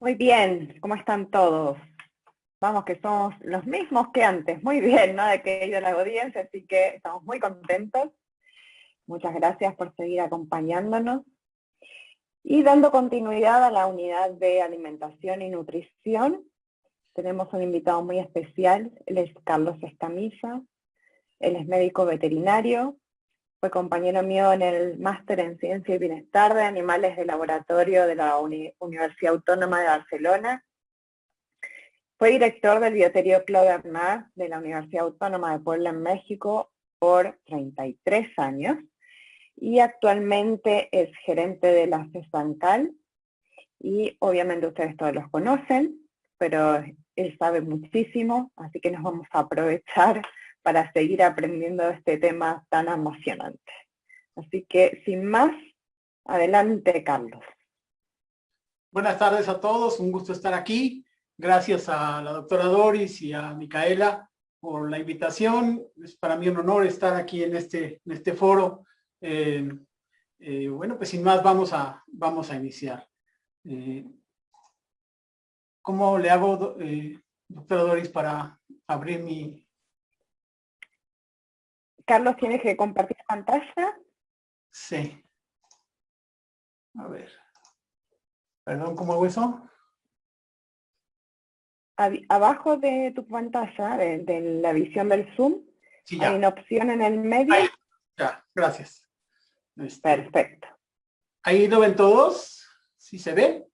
Muy bien, ¿cómo están todos? Vamos, que somos los mismos que antes. Muy bien, ¿no? De que he ido a la audiencia, así que estamos muy contentos. Muchas gracias por seguir acompañándonos. Y dando continuidad a la unidad de alimentación y nutrición, tenemos un invitado muy especial. Él es Carlos Escamilla. Él es médico veterinario. Fue compañero mío en el máster en Ciencia y Bienestar de Animales de Laboratorio de la Universidad Autónoma de Barcelona. Fue director del bioterio Claude Bernard de la Universidad Autónoma de Puebla en México por 33 años y actualmente es gerente de la CESANCAL y obviamente ustedes todos los conocen, pero él sabe muchísimo, así que nos vamos a aprovechar para seguir aprendiendo de este tema tan emocionante. Así que sin más, adelante Carlos. Buenas tardes a todos, un gusto estar aquí. Gracias a la doctora Doris y a Micaela por la invitación. Es para mí un honor estar aquí en este foro. Bueno, pues sin más vamos a iniciar. ¿Cómo le hago, doctora Doris, para abrir mi... Carlos, ¿tienes que compartir pantalla? Sí. A ver. Perdón, ¿cómo hago eso? Abajo de tu pantalla, de la visión del Zoom, Sí, hay ya. una opción en el medio. Ahí, ya, gracias. Perfecto. ¿Ahí lo ven todos? ¿Sí se ve?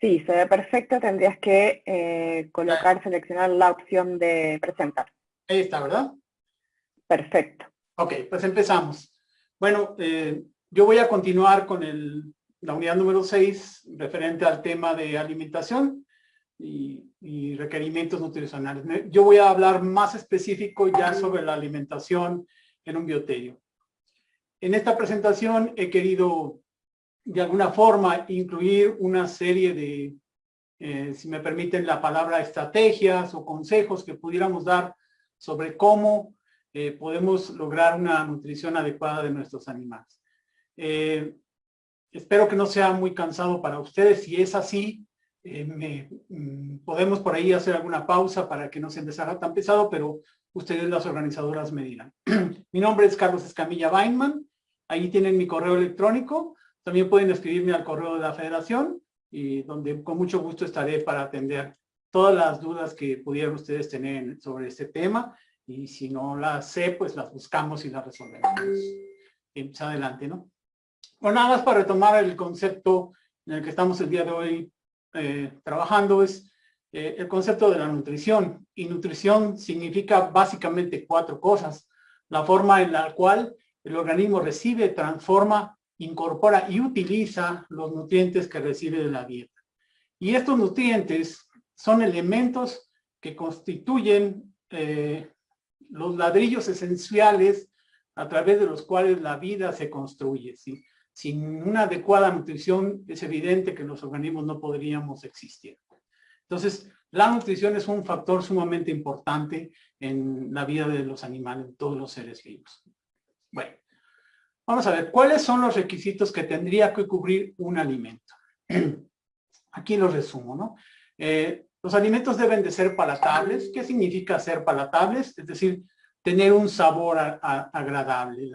Sí, se ve perfecto. Tendrías que colocar, seleccionar la opción de presentar. Ahí está, ¿verdad? Perfecto. Ok, pues empezamos. Bueno, yo voy a continuar con la unidad número 6, referente al tema de alimentación y requerimientos nutricionales. Yo voy a hablar más específico ya sobre la alimentación en un bioterio. En esta presentación he querido, de alguna forma, incluir una serie de, si me permiten la palabra, estrategias o consejos que pudiéramos dar sobre cómo podemos lograr una nutrición adecuada de nuestros animales. Espero que no sea muy cansado para ustedes. Si es así, podemos por ahí hacer alguna pausa para que no se les haga tan pesado, pero ustedes, las organizadoras, me dirán. Mi nombre es Carlos Escamilla Weinman. Ahí tienen mi correo electrónico. También pueden escribirme al correo de la Federación, y donde con mucho gusto estaré para atender todas las dudas que pudieran ustedes tener sobre este tema. Y si no las sé, pues las buscamos y las resolvemos. Pues adelante, ¿no? Bueno, nada más para retomar el concepto en el que estamos el día de hoy trabajando, es el concepto de la nutrición. Y nutrición significa básicamente 4 cosas. La forma en la cual el organismo recibe, transforma, incorpora y utiliza los nutrientes que recibe de la dieta. Y estos nutrientes son elementos que constituyen los ladrillos esenciales a través de los cuales la vida se construye, ¿sí? Sin una adecuada nutrición es evidente que los organismos no podríamos existir. Entonces, la nutrición es un factor sumamente importante en la vida de los animales, de todos los seres vivos. Bueno, vamos a ver, ¿cuáles son los requisitos que tendría que cubrir un alimento? Aquí los resumo, ¿no? Los alimentos deben de ser palatables. ¿Qué significa ser palatables? Es decir, tener un sabor agradable.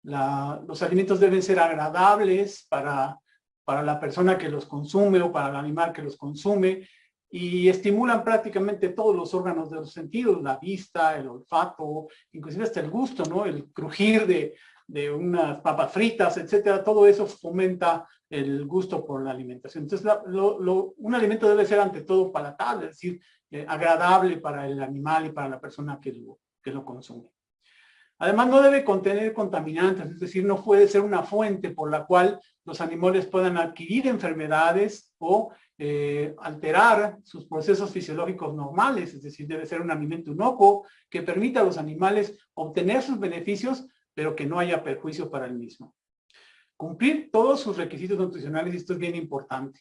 Los alimentos deben ser agradables para la persona que los consume o para el animal que los consume, y estimulan prácticamente todos los órganos de los sentidos, la vista, el olfato, inclusive hasta el gusto, ¿no? El crujir de unas papas fritas, etcétera. Todo eso fomenta el gusto por la alimentación. Entonces, un alimento debe ser ante todo palatable, es decir, agradable para el animal y para la persona que lo consume. Además, no debe contener contaminantes, es decir, no puede ser una fuente por la cual los animales puedan adquirir enfermedades o alterar sus procesos fisiológicos normales, es decir, debe ser un alimento inocuo que permita a los animales obtener sus beneficios, pero que no haya perjuicio para el mismo. Cumplir todos sus requisitos nutricionales, y esto es bien importante.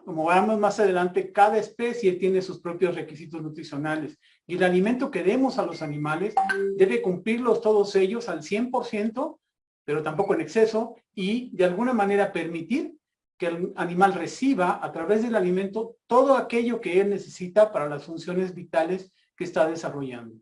Como vamos más adelante, cada especie tiene sus propios requisitos nutricionales, y el alimento que demos a los animales debe cumplirlos todos ellos al 100%, pero tampoco en exceso, y de alguna manera permitir que el animal reciba a través del alimento todo aquello que él necesita para las funciones vitales que está desarrollando.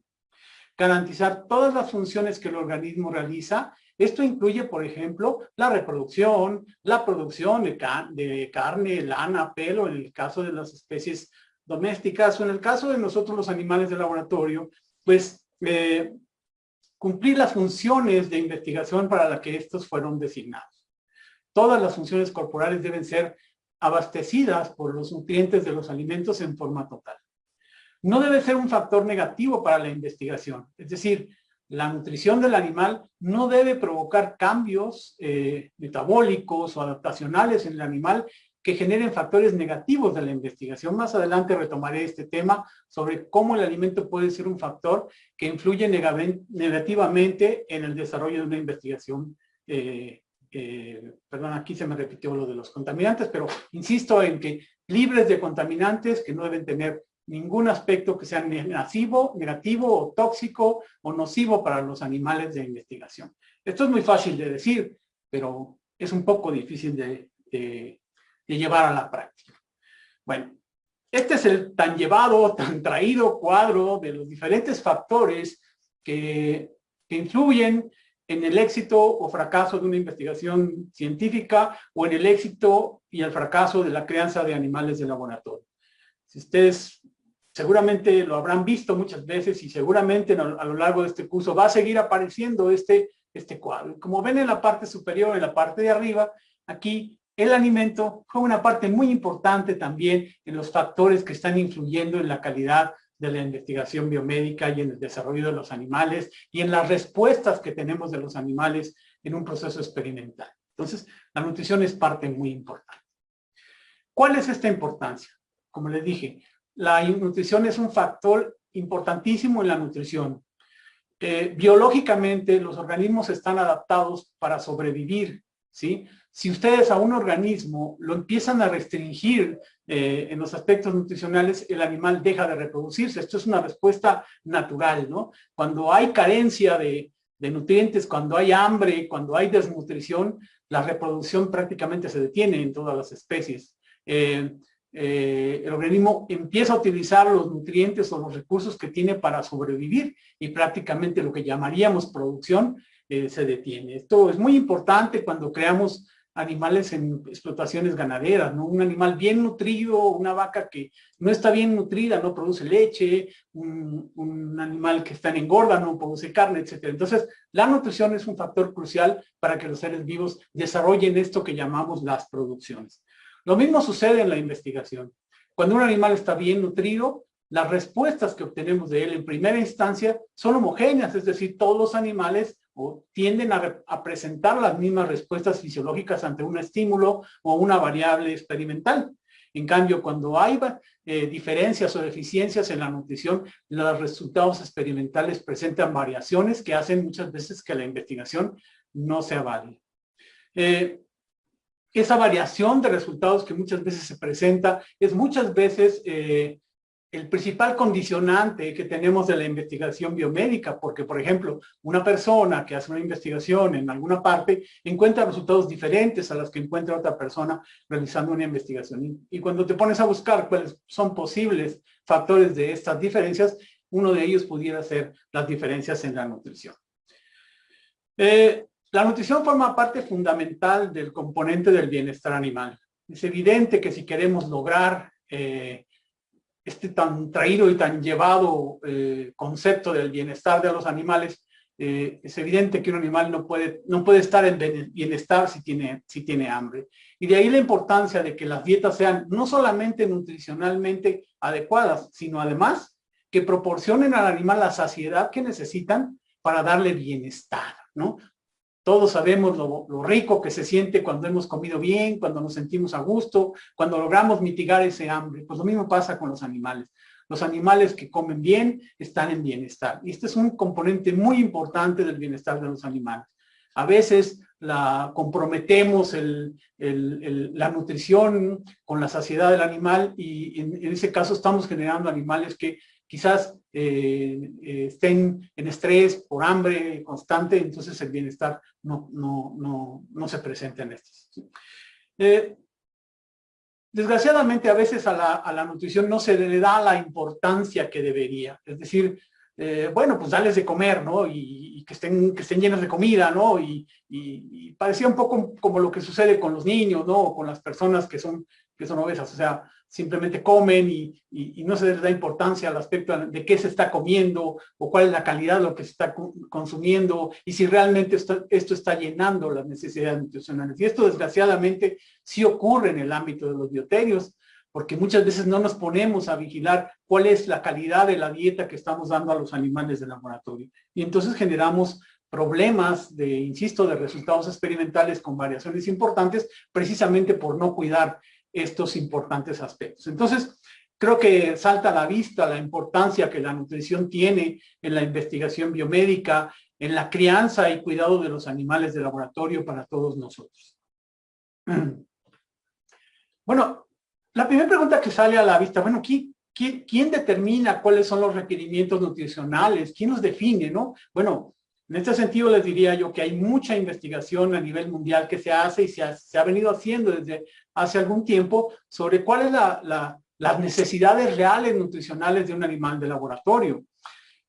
Garantizar todas las funciones que el organismo realiza. Esto incluye, por ejemplo, la reproducción, la producción de carne, lana, pelo, en el caso de las especies domésticas, o en el caso de nosotros los animales de laboratorio, pues cumplir las funciones de investigación para las que estos fueron designados. Todas las funciones corporales deben ser abastecidas por los nutrientes de los alimentos en forma total. No debe ser un factor negativo para la investigación, es decir, la nutrición del animal no debe provocar cambios metabólicos o adaptacionales en el animal que generen factores negativos de la investigación. Más adelante retomaré este tema sobre cómo el alimento puede ser un factor que influye negativamente en el desarrollo de una investigación. Perdón, aquí se me repitió lo de los contaminantes, pero insisto en que libres de contaminantes que no deben tener ningún aspecto que sea negativo o tóxico o nocivo para los animales de investigación. Esto es muy fácil de decir, pero es un poco difícil de llevar a la práctica. Bueno, este es el tan llevado, tan traído cuadro de los diferentes factores que influyen en el éxito o fracaso de una investigación científica o en el éxito y el fracaso de la crianza de animales de laboratorio. Si ustedes seguramente lo habrán visto muchas veces y seguramente a lo largo de este curso va a seguir apareciendo este cuadro. Como ven en la parte superior, en la parte de arriba, aquí el alimento juega una parte muy importante también en los factores que están influyendo en la calidad de la investigación biomédica y en el desarrollo de los animales y en las respuestas que tenemos de los animales en un proceso experimental. Entonces, la nutrición es parte muy importante. ¿Cuál es esta importancia? Como les dije, la nutrición es un factor importantísimo en la nutrición. Biológicamente, los organismos están adaptados para sobrevivir, ¿sí? Si ustedes a un organismo lo empiezan a restringir en los aspectos nutricionales, el animal deja de reproducirse. Esto es una respuesta natural, ¿no? Cuando hay carencia de nutrientes, cuando hay hambre, cuando hay desnutrición, la reproducción prácticamente se detiene en todas las especies. El organismo empieza a utilizar los nutrientes o los recursos que tiene para sobrevivir y prácticamente lo que llamaríamos producción se detiene. Esto es muy importante cuando creamos animales en explotaciones ganaderas, ¿no? Un animal bien nutrido, una vaca que no está bien nutrida, no produce leche, un animal que está en engorda, no produce carne, etc. Entonces, la nutrición es un factor crucial para que los seres vivos desarrollen esto que llamamos las producciones. Lo mismo sucede en la investigación. Cuando un animal está bien nutrido, las respuestas que obtenemos de él en primera instancia son homogéneas, es decir, todos los animales tienden a presentar las mismas respuestas fisiológicas ante un estímulo o una variable experimental. En cambio, cuando hay diferencias o deficiencias en la nutrición, los resultados experimentales presentan variaciones que hacen muchas veces que la investigación no sea válida. Esa variación de resultados que muchas veces se presenta es muchas veces el principal condicionante que tenemos de la investigación biomédica, porque, por ejemplo, una persona que hace una investigación en alguna parte encuentra resultados diferentes a los que encuentra otra persona realizando una investigación. Y cuando te pones a buscar cuáles son posibles factores de estas diferencias, uno de ellos pudiera ser las diferencias en la nutrición. La nutrición forma parte fundamental del componente del bienestar animal. Es evidente que si queremos lograr este tan traído y tan llevado concepto del bienestar de los animales, es evidente que un animal no puede estar en bienestar si tiene hambre. Y de ahí la importancia de que las dietas sean no solamente nutricionalmente adecuadas, sino además que proporcionen al animal la saciedad que necesitan para darle bienestar, ¿no? Todos sabemos lo rico que se siente cuando hemos comido bien, cuando nos sentimos a gusto, cuando logramos mitigar ese hambre. Pues lo mismo pasa con los animales. Los animales que comen bien están en bienestar. Y este es un componente muy importante del bienestar de los animales. A veces comprometemos la nutrición con la saciedad del animal y en ese caso estamos generando animales que quizás estén en estrés por hambre constante, entonces el bienestar no se presenta en estos. desgraciadamente a veces a la nutrición no se le da la importancia que debería. Es decir, bueno, pues darles de comer, ¿no? Y que estén llenos de comida, ¿no? Y parecía un poco como lo que sucede con los niños, ¿no? O con las personas que son obesas. O sea, simplemente comen y no se les da importancia al aspecto de qué se está comiendo o cuál es la calidad de lo que se está consumiendo y si realmente esto está llenando las necesidades nutricionales. Y esto, desgraciadamente, sí ocurre en el ámbito de los bioterios, porque muchas veces no nos ponemos a vigilar cuál es la calidad de la dieta que estamos dando a los animales de laboratorio. Y entonces generamos problemas insisto, de resultados experimentales con variaciones importantes, precisamente por no cuidar estos importantes aspectos. Entonces, creo que salta a la vista la importancia que la nutrición tiene en la investigación biomédica, en la crianza y cuidado de los animales de laboratorio para todos nosotros. Bueno, la primera pregunta que sale a la vista, bueno, ¿quién determina cuáles son los requerimientos nutricionales? ¿Quién los define, no? Bueno, en este sentido les diría yo que hay mucha investigación a nivel mundial que se hace y se ha venido haciendo desde hace algún tiempo sobre cuáles las necesidades reales nutricionales de un animal de laboratorio.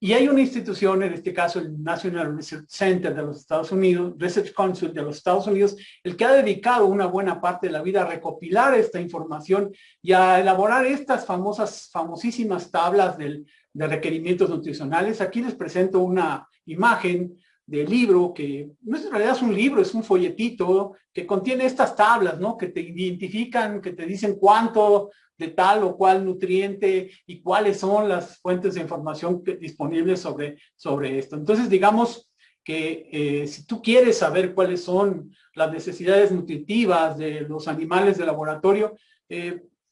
Y hay una institución, en este caso el National Research Center de los Estados Unidos, Research Council de los Estados Unidos, el que ha dedicado una buena parte de la vida a recopilar esta información y a elaborar estas famosísimas tablas de requerimientos nutricionales. Aquí les presento una imagen del libro, que no es en realidad es un libro, es un folletito que contiene estas tablas, ¿no? Que te identifican, que te dicen cuánto de tal o cual nutriente y cuáles son las fuentes de información disponibles sobre esto. Entonces, digamos que si tú quieres saber cuáles son las necesidades nutritivas de los animales de laboratorio,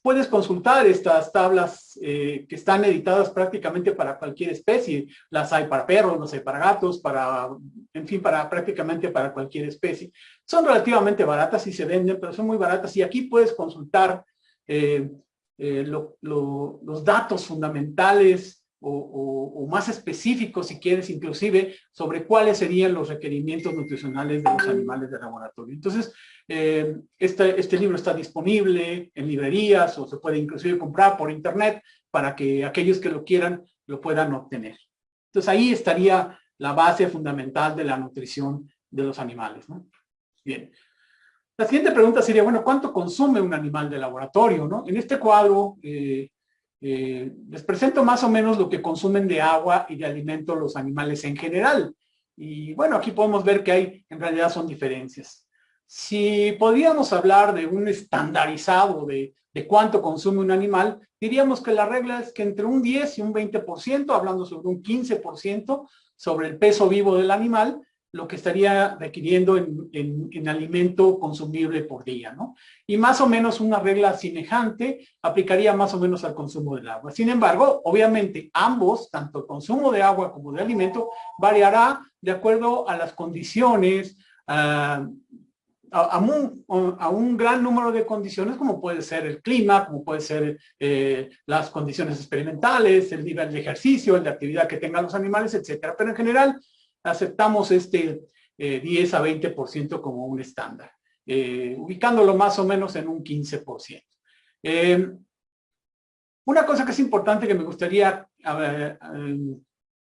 puedes consultar estas tablas que están editadas prácticamente para cualquier especie. Las hay para perros, las hay para gatos, en fin, prácticamente para cualquier especie. Son relativamente baratas y se venden, pero son muy baratas. Y aquí puedes consultar los datos fundamentales o más específicos, si quieres, inclusive, sobre cuáles serían los requerimientos nutricionales de los animales de laboratorio. Entonces, este libro está disponible en librerías o se puede inclusive comprar por internet para que aquellos que lo quieran lo puedan obtener. Entonces, ahí estaría la base fundamental de la nutrición de los animales, ¿no? Bien. La siguiente pregunta sería, bueno, ¿cuánto consume un animal de laboratorio, no? En este cuadro les presento más o menos lo que consumen de agua y de alimento los animales en general. Y bueno, aquí podemos ver que en realidad son diferencias. Si podríamos hablar de un estandarizado de cuánto consume un animal, diríamos que la regla es que entre un 10 y un 20%, hablando sobre un 15% sobre el peso vivo del animal, lo que estaría requiriendo en alimento consumible por día, ¿no? Y más o menos una regla semejante aplicaría más o menos al consumo del agua. Sin embargo, obviamente ambos, tanto el consumo de agua como de alimento, variará de acuerdo a las condiciones, a un gran número de condiciones, como puede ser el clima, como puede ser las condiciones experimentales, el nivel de ejercicio, el de actividad que tengan los animales, etcétera. Pero en general, aceptamos 10 a 20% como un estándar, ubicándolo más o menos en un 15%. Una cosa que es importante que me gustaría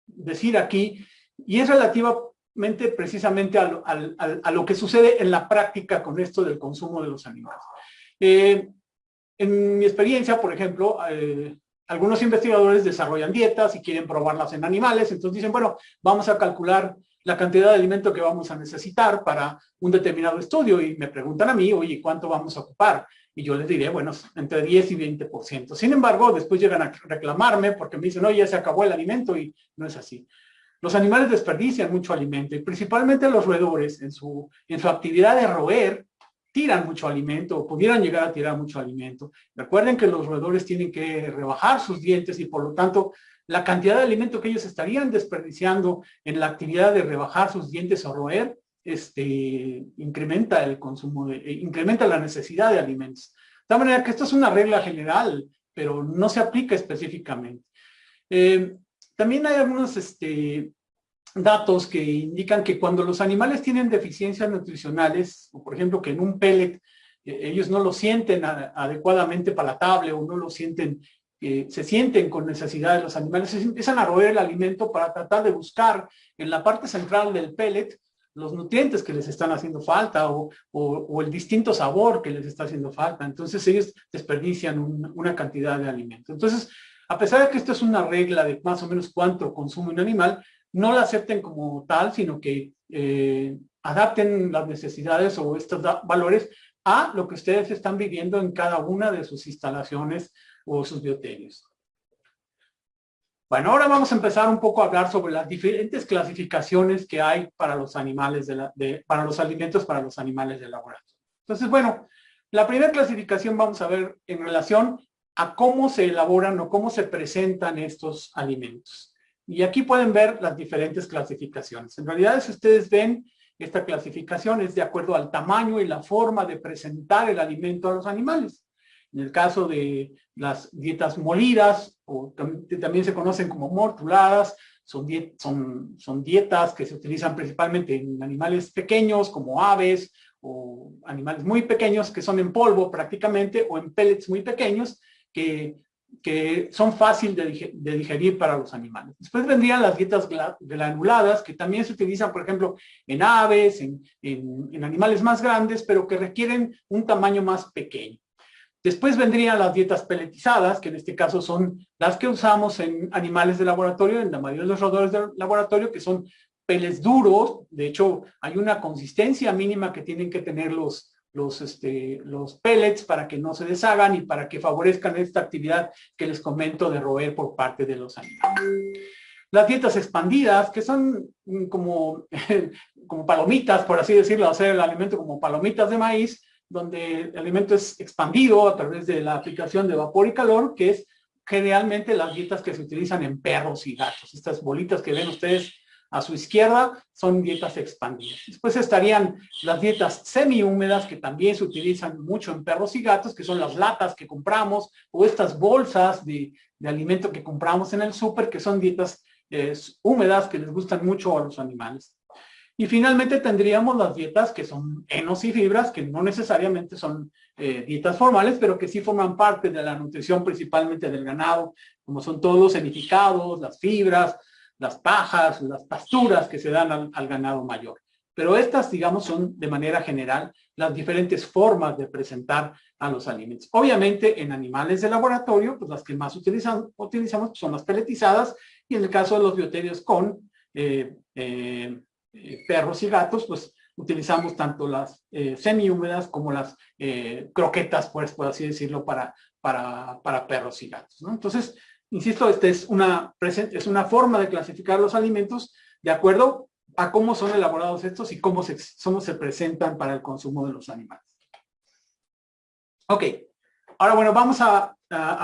decir aquí, y es relativamente precisamente a lo que sucede en la práctica con esto del consumo de los animales. En mi experiencia, por ejemplo, algunos investigadores desarrollan dietas y quieren probarlas en animales, entonces dicen, bueno, vamos a calcular la cantidad de alimento que vamos a necesitar para un determinado estudio y me preguntan a mí, oye, ¿cuánto vamos a ocupar? Y yo les diré, bueno, entre 10 y 20%. Sin embargo, después llegan a reclamarme porque me dicen, oye, ya se acabó el alimento y no es así. Los animales desperdician mucho alimento y principalmente los roedores en su actividad de roer, tiran mucho alimento o pudieran llegar a tirar mucho alimento. Recuerden que los roedores tienen que rebajar sus dientes y por lo tanto la cantidad de alimento que ellos estarían desperdiciando en la actividad de rebajar sus dientes o roer, incrementa el consumo, incrementa la necesidad de alimentos. De tal manera que esto es una regla general, pero no se aplica específicamente. También hay algunos datos que indican que cuando los animales tienen deficiencias nutricionales, o por ejemplo que en un pellet ellos no lo sienten adecuadamente palatable o no lo sienten, se sienten con necesidad de los animales, se empiezan a roer el alimento para tratar de buscar en la parte central del pellet los nutrientes que les están haciendo falta o el distinto sabor que les está haciendo falta. Entonces ellos desperdician una cantidad de alimento. Entonces, a pesar de que esto es una regla de más o menos cuánto consume un animal, no la acepten como tal, sino que adapten las necesidades o estos valores a lo que ustedes están viviendo en cada una de sus instalaciones o sus bioterios. Bueno, ahora vamos a empezar un poco a hablar sobre las diferentes clasificaciones que hay para los animales para los alimentos para los animales de laboratorio. Entonces, bueno, la primera clasificación vamos a ver en relación a cómo se elaboran o cómo se presentan estos alimentos. Y aquí pueden ver las diferentes clasificaciones. En realidad, si ustedes ven, esta clasificación es de acuerdo al tamaño y la forma de presentar el alimento a los animales. En el caso de las dietas molidas, o también se conocen como mortuladas, son dietas que se utilizan principalmente en animales pequeños, como aves, o animales muy pequeños que son en polvo prácticamente, o en pellets muy pequeños, que son fáciles de digerir para los animales. Después vendrían las dietas granuladas, que también se utilizan, por ejemplo, en aves, en animales más grandes, pero que requieren un tamaño más pequeño. Después vendrían las dietas pelletizadas, que en este caso son las que usamos en animales de laboratorio, en la mayoría de los roedores de laboratorio, que son pellets duros. De hecho, hay una consistencia mínima que tienen que tener los pellets para que no se deshagan y para que favorezcan esta actividad que les comento de roer por parte de los animales. Las dietas expandidas, que son como palomitas, por así decirlo, hacer el alimento como palomitas de maíz, donde el alimento es expandido a través de la aplicación de vapor y calor, que es generalmente las dietas que se utilizan en perros y gatos. Estas bolitas que ven ustedes a su izquierda son dietas expandidas. Después estarían las dietas semihúmedas, que también se utilizan mucho en perros y gatos, que son las latas que compramos o estas bolsas de alimento que compramos en el súper, que son dietas húmedas que les gustan mucho a los animales. Y finalmente tendríamos las dietas que son henos y fibras, que no necesariamente son dietas formales, pero que sí forman parte de la nutrición principalmente del ganado, como son todos los edificados, las fibras, las pajas, las pasturas que se dan al ganado mayor. Pero estas, digamos, son de manera general las diferentes formas de presentar a los alimentos. Obviamente, en animales de laboratorio, pues las que más utilizamos son las pelletizadas, y en el caso de los bioterios con perros y gatos, pues utilizamos tanto las semihúmedas como las croquetas, pues, por así decirlo, para perros y gatos, ¿no? Entonces, insisto, esta es una forma de clasificar los alimentos de acuerdo a cómo son elaborados estos y cómo se presentan para el consumo de los animales. Ok, ahora bueno, vamos a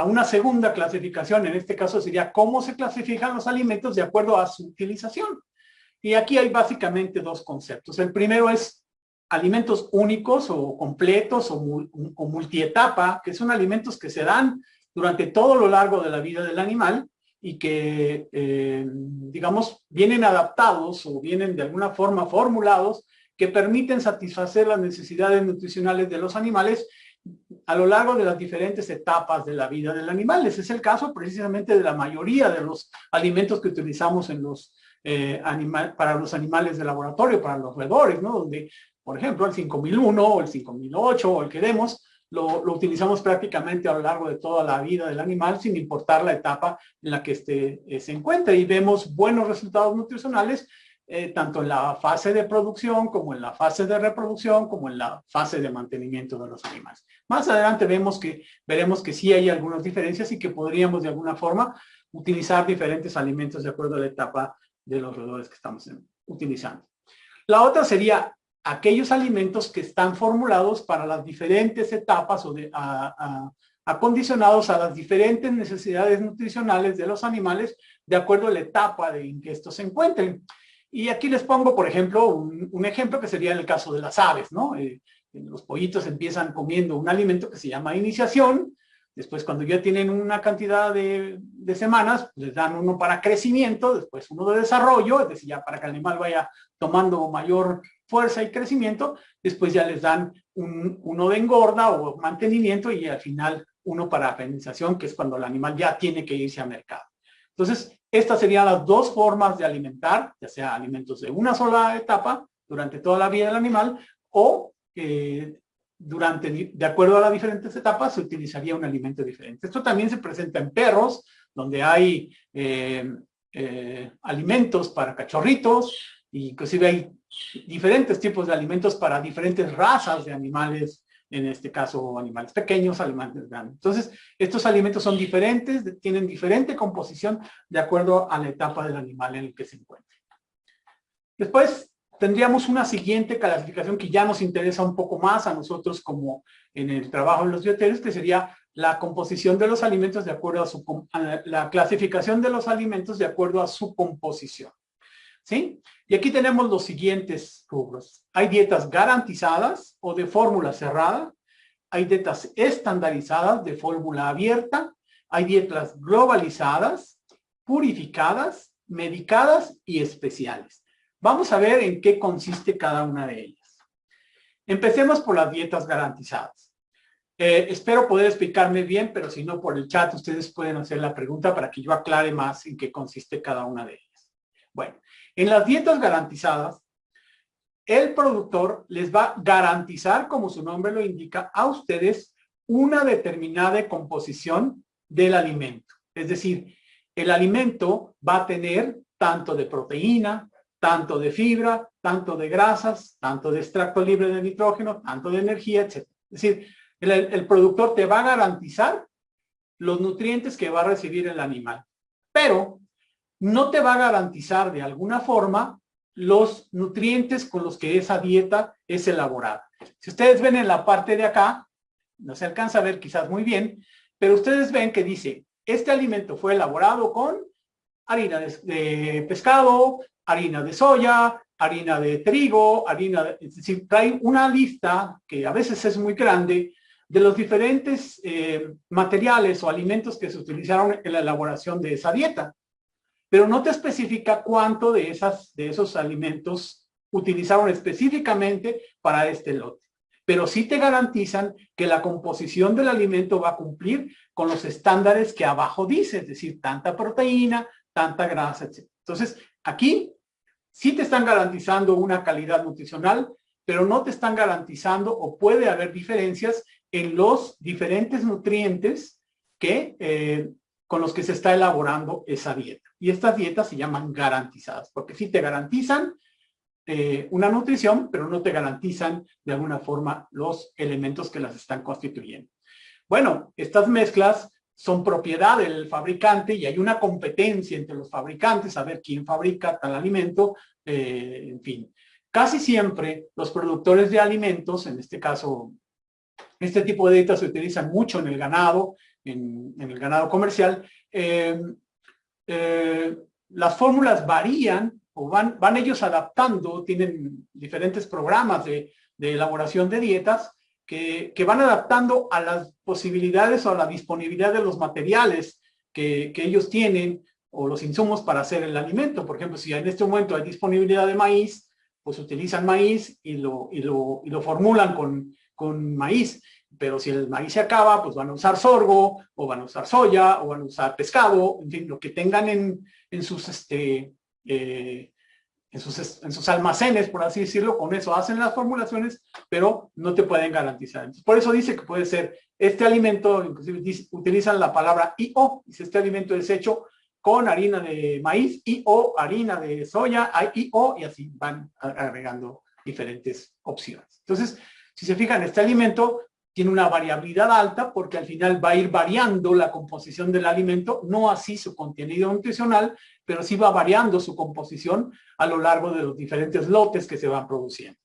una segunda clasificación. En este caso sería cómo se clasifican los alimentos de acuerdo a su utilización. Y aquí hay básicamente dos conceptos. El primero es alimentos únicos o completos o multietapa, que son alimentos que se dan durante todo lo largo de la vida del animal y que, digamos, vienen adaptados o vienen de alguna forma formulados que permiten satisfacer las necesidades nutricionales de los animales a lo largo de las diferentes etapas de la vida del animal. Ese es el caso precisamente de la mayoría de los alimentos que utilizamos en para los animales de laboratorio, para los roedores, ¿no? Donde, por ejemplo, el 5001 o el 5008 o el que demos, lo utilizamos prácticamente a lo largo de toda la vida del animal, sin importar la etapa en la que se encuentre. Y vemos buenos resultados nutricionales, tanto en la fase de producción, como en la fase de reproducción, como en la fase de mantenimiento de los animales. Más adelante veremos que sí hay algunas diferencias y que podríamos de alguna forma utilizar diferentes alimentos de acuerdo a la etapa de los roedores que estamos utilizando. La otra sería aquellos alimentos que están formulados para las diferentes etapas o acondicionados a las diferentes necesidades nutricionales de los animales de acuerdo a la etapa en que estos se encuentren. Y aquí les pongo, por ejemplo, un ejemplo que sería en el caso de las aves, ¿no? Los pollitos empiezan comiendo un alimento que se llama iniciación. Después, cuando ya tienen una cantidad de semanas, les dan uno para crecimiento, después uno de desarrollo, es decir, ya para que el animal vaya tomando mayor fuerza y crecimiento, después ya les dan uno de engorda o mantenimiento y al final uno para feminización, que es cuando el animal ya tiene que irse a mercado. Entonces, estas serían las dos formas de alimentar, ya sea alimentos de una sola etapa durante toda la vida del animal o de acuerdo a las diferentes etapas, se utilizaría un alimento diferente. Esto también se presenta en perros, donde hay alimentos para cachorritos, y inclusive hay diferentes tipos de alimentos para diferentes razas de animales, en este caso animales pequeños, animales grandes. Entonces, estos alimentos son diferentes, tienen diferente composición de acuerdo a la etapa del animal en el que se encuentra. Después tendríamos una siguiente clasificación que ya nos interesa un poco más a nosotros como en el trabajo de los dieteros, que sería la composición de los alimentos de acuerdo a la clasificación de los alimentos de acuerdo a su composición. ¿Sí? Y aquí tenemos los siguientes rubros. Hay dietas garantizadas o de fórmula cerrada. Hay dietas estandarizadas de fórmula abierta. Hay dietas globalizadas, purificadas, medicadas y especiales. Vamos a ver en qué consiste cada una de ellas. Empecemos por las dietas garantizadas. Espero poder explicarme bien, pero si no, por el chat ustedes pueden hacer la pregunta para que yo aclare más en qué consiste cada una de ellas. Bueno, en las dietas garantizadas, el productor les va a garantizar, como su nombre lo indica, a ustedes una determinada composición del alimento. Es decir, el alimento va a tener tanto de proteína, tanto de fibra, tanto de grasas, tanto de extracto libre de nitrógeno, tanto de energía, etc. Es decir, el productor te va a garantizar los nutrientes que va a recibir el animal, pero no te va a garantizar de alguna forma los nutrientes con los que esa dieta es elaborada. Si ustedes ven en la parte de acá, no se alcanza a ver quizás muy bien, pero ustedes ven que dice, este alimento fue elaborado con harina de pescado, harina de soya, harina de trigo, es decir, trae una lista que a veces es muy grande de los diferentes materiales o alimentos que se utilizaron en la elaboración de esa dieta. Pero no te especifica cuánto de esos alimentos utilizaron específicamente para este lote. Pero sí te garantizan que la composición del alimento va a cumplir con los estándares que abajo dice, es decir, tanta proteína, tanta grasa, etc. Entonces, aquí sí te están garantizando una calidad nutricional, pero no te están garantizando o puede haber diferencias en los diferentes nutrientes con los que se está elaborando esa dieta. Y estas dietas se llaman garantizadas, porque sí te garantizan una nutrición, pero no te garantizan de alguna forma los elementos que las están constituyendo. Bueno, estas mezclas son propiedad del fabricante y hay una competencia entre los fabricantes a ver quién fabrica tal alimento, en fin. Casi siempre los productores de alimentos, en este caso, este tipo de dietas se utilizan mucho en el ganado, en el ganado comercial. Las fórmulas varían o van ellos adaptando, tienen diferentes programas de elaboración de dietas que van adaptando a las posibilidades o a la disponibilidad de los materiales que ellos tienen o los insumos para hacer el alimento. Por ejemplo, si en este momento hay disponibilidad de maíz, pues utilizan maíz y lo formulan con maíz. Pero si el maíz se acaba, pues van a usar sorgo, o van a usar soya, o van a usar pescado, en fin, lo que tengan en sus almacenes, por así decirlo, con eso hacen las formulaciones, pero no te pueden garantizar. Entonces, por eso dice que puede ser este alimento, inclusive utilizan la palabra IO, dice este alimento es hecho con harina de maíz, IO, harina de soya, IO, y así van agregando diferentes opciones. Entonces, si se fijan, este alimento tiene una variabilidad alta porque al final va a ir variando la composición del alimento, no así su contenido nutricional, pero sí va variando su composición a lo largo de los diferentes lotes que se van produciendo.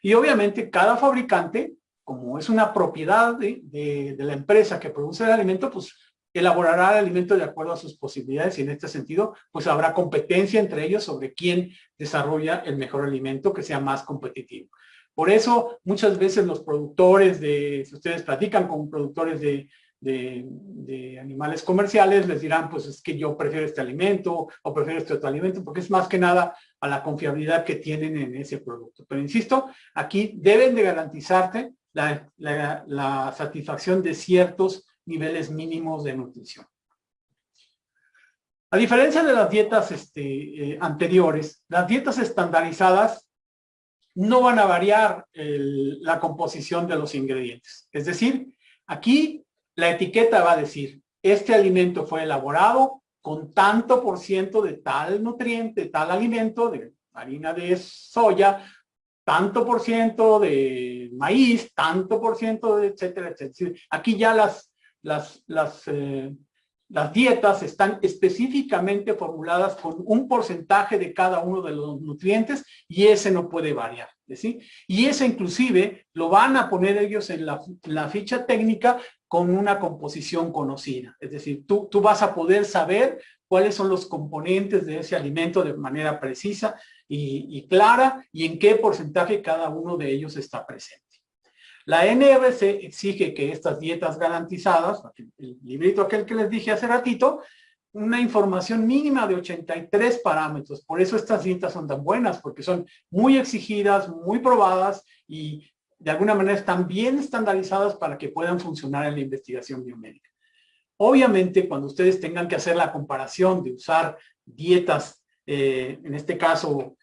Y obviamente cada fabricante, como es una propiedad de la empresa que produce el alimento, pues elaborará el alimento de acuerdo a sus posibilidades y en este sentido, pues habrá competencia entre ellos sobre quién desarrolla el mejor alimento que sea más competitivo. Por eso, muchas veces los productores si ustedes platican con productores de animales comerciales, les dirán, pues es que yo prefiero este alimento o prefiero este otro alimento, porque es más que nada a la confiabilidad que tienen en ese producto. Pero insisto, aquí deben de garantizarte la satisfacción de ciertos niveles mínimos de nutrición. A diferencia de las dietas anteriores, las dietas estandarizadas no van a variar la composición de los ingredientes. Es decir, aquí la etiqueta va a decir, este alimento fue elaborado con tanto por ciento de tal nutriente, tal alimento, de harina de soya, tanto por ciento de maíz, tanto por ciento de etcétera, etcétera. Aquí ya las dietas están específicamente formuladas con un porcentaje de cada uno de los nutrientes y ese no puede variar, ¿sí? Y ese inclusive lo van a poner ellos en la ficha técnica con una composición conocida. Es decir, tú vas a poder saber cuáles son los componentes de ese alimento de manera precisa y clara y en qué porcentaje cada uno de ellos está presente. La NRC exige que estas dietas garantizadas, el librito aquel que les dije hace ratito, una información mínima de 83 parámetros. Por eso estas dietas son tan buenas, porque son muy exigidas, muy probadas y de alguna manera están bien estandarizadas para que puedan funcionar en la investigación biomédica. Obviamente, cuando ustedes tengan que hacer la comparación de usar dietas, en este caso,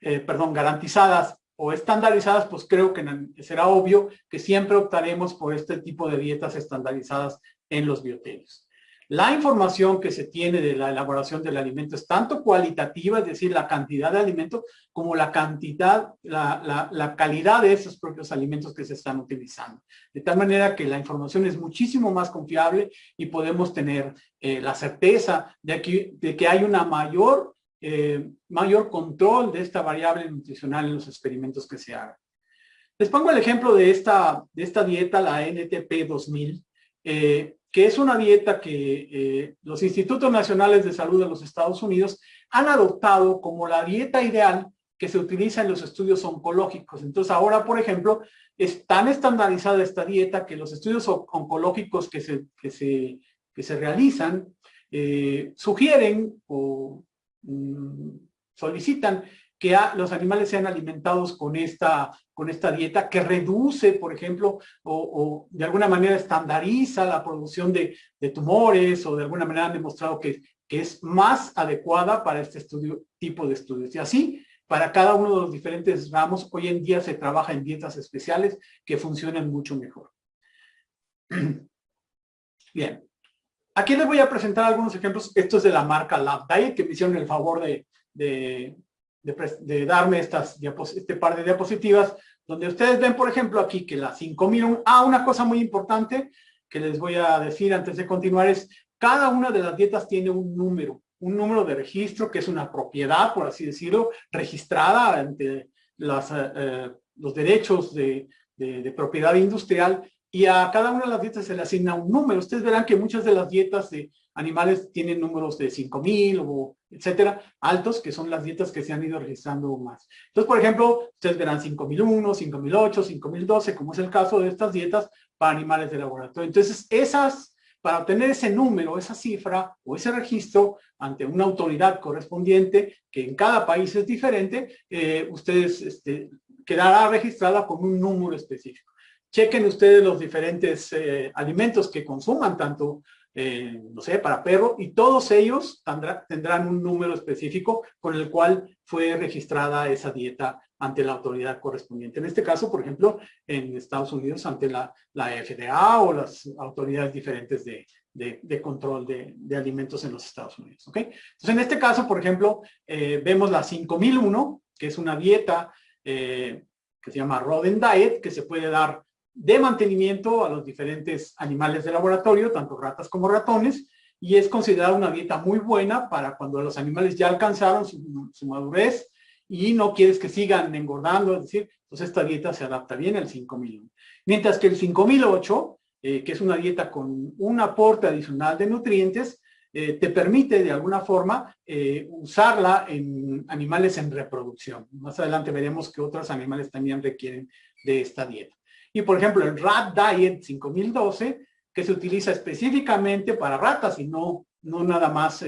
garantizadas o estandarizadas, pues creo que será obvio que siempre optaremos por este tipo de dietas estandarizadas en los biotenios. La información que se tiene de la elaboración del alimento es tanto cualitativa, es decir, la cantidad de alimento, como la cantidad, la calidad de esos propios alimentos que se están utilizando. De tal manera que la información es muchísimo más confiable y podemos tener la certeza de que hay una mayor control de esta variable nutricional en los experimentos que se hagan. Les pongo el ejemplo de esta dieta, la NTP 2000, que es una dieta que los Institutos Nacionales de Salud de los Estados Unidos han adoptado como la dieta ideal que se utiliza en los estudios oncológicos. Entonces ahora, por ejemplo, es tan estandarizada esta dieta que los estudios oncológicos que se realizan sugieren o solicitan que los animales sean alimentados con esta dieta que reduce, por ejemplo, o de alguna manera estandariza la producción de tumores, o de alguna manera han demostrado que es más adecuada para este tipo de estudios. Y así, para cada uno de los diferentes ramos, hoy en día se trabaja en dietas especiales que funcionan mucho mejor. Bien. Aquí les voy a presentar algunos ejemplos. Esto es de la marca Lab Diet, que me hicieron el favor de darme este par de diapositivas, donde ustedes ven, por ejemplo, aquí que la 5001, una cosa muy importante que les voy a decir antes de continuar es, cada una de las dietas tiene un número de registro, que es una propiedad, por así decirlo, registrada ante los derechos de propiedad industrial, y a cada una de las dietas se le asigna un número. Ustedes verán que muchas de las dietas de animales tienen números de 5000 o etcétera, altos, que son las dietas que se han ido registrando más. Entonces, por ejemplo, ustedes verán 5001, 5008, 5012, como es el caso de estas dietas para animales de laboratorio. Entonces, para obtener ese número, esa cifra o ese registro ante una autoridad correspondiente, que en cada país es diferente, ustedes quedará registrada con un número específico. Chequen ustedes los diferentes alimentos que consuman, tanto, no sé, para perro, y todos ellos tendrán un número específico con el cual fue registrada esa dieta ante la autoridad correspondiente. En este caso, por ejemplo, en Estados Unidos, ante la FDA o las autoridades diferentes de control de alimentos en los Estados Unidos. ¿Okay? Entonces, en este caso, por ejemplo, vemos la 5001, que es una dieta que se llama Rodent Diet, que se puede dar de mantenimiento a los diferentes animales de laboratorio, tanto ratas como ratones, y es considerada una dieta muy buena para cuando los animales ya alcanzaron su madurez y no quieres que sigan engordando, es decir, pues esta dieta se adapta bien al 5001. Mientras que el 5008, que es una dieta con un aporte adicional de nutrientes, te permite de alguna forma usarla en animales en reproducción. Más adelante veremos que otros animales también requieren de esta dieta. Y por ejemplo, el Rat Diet 5012, que se utiliza específicamente para ratas y no nada más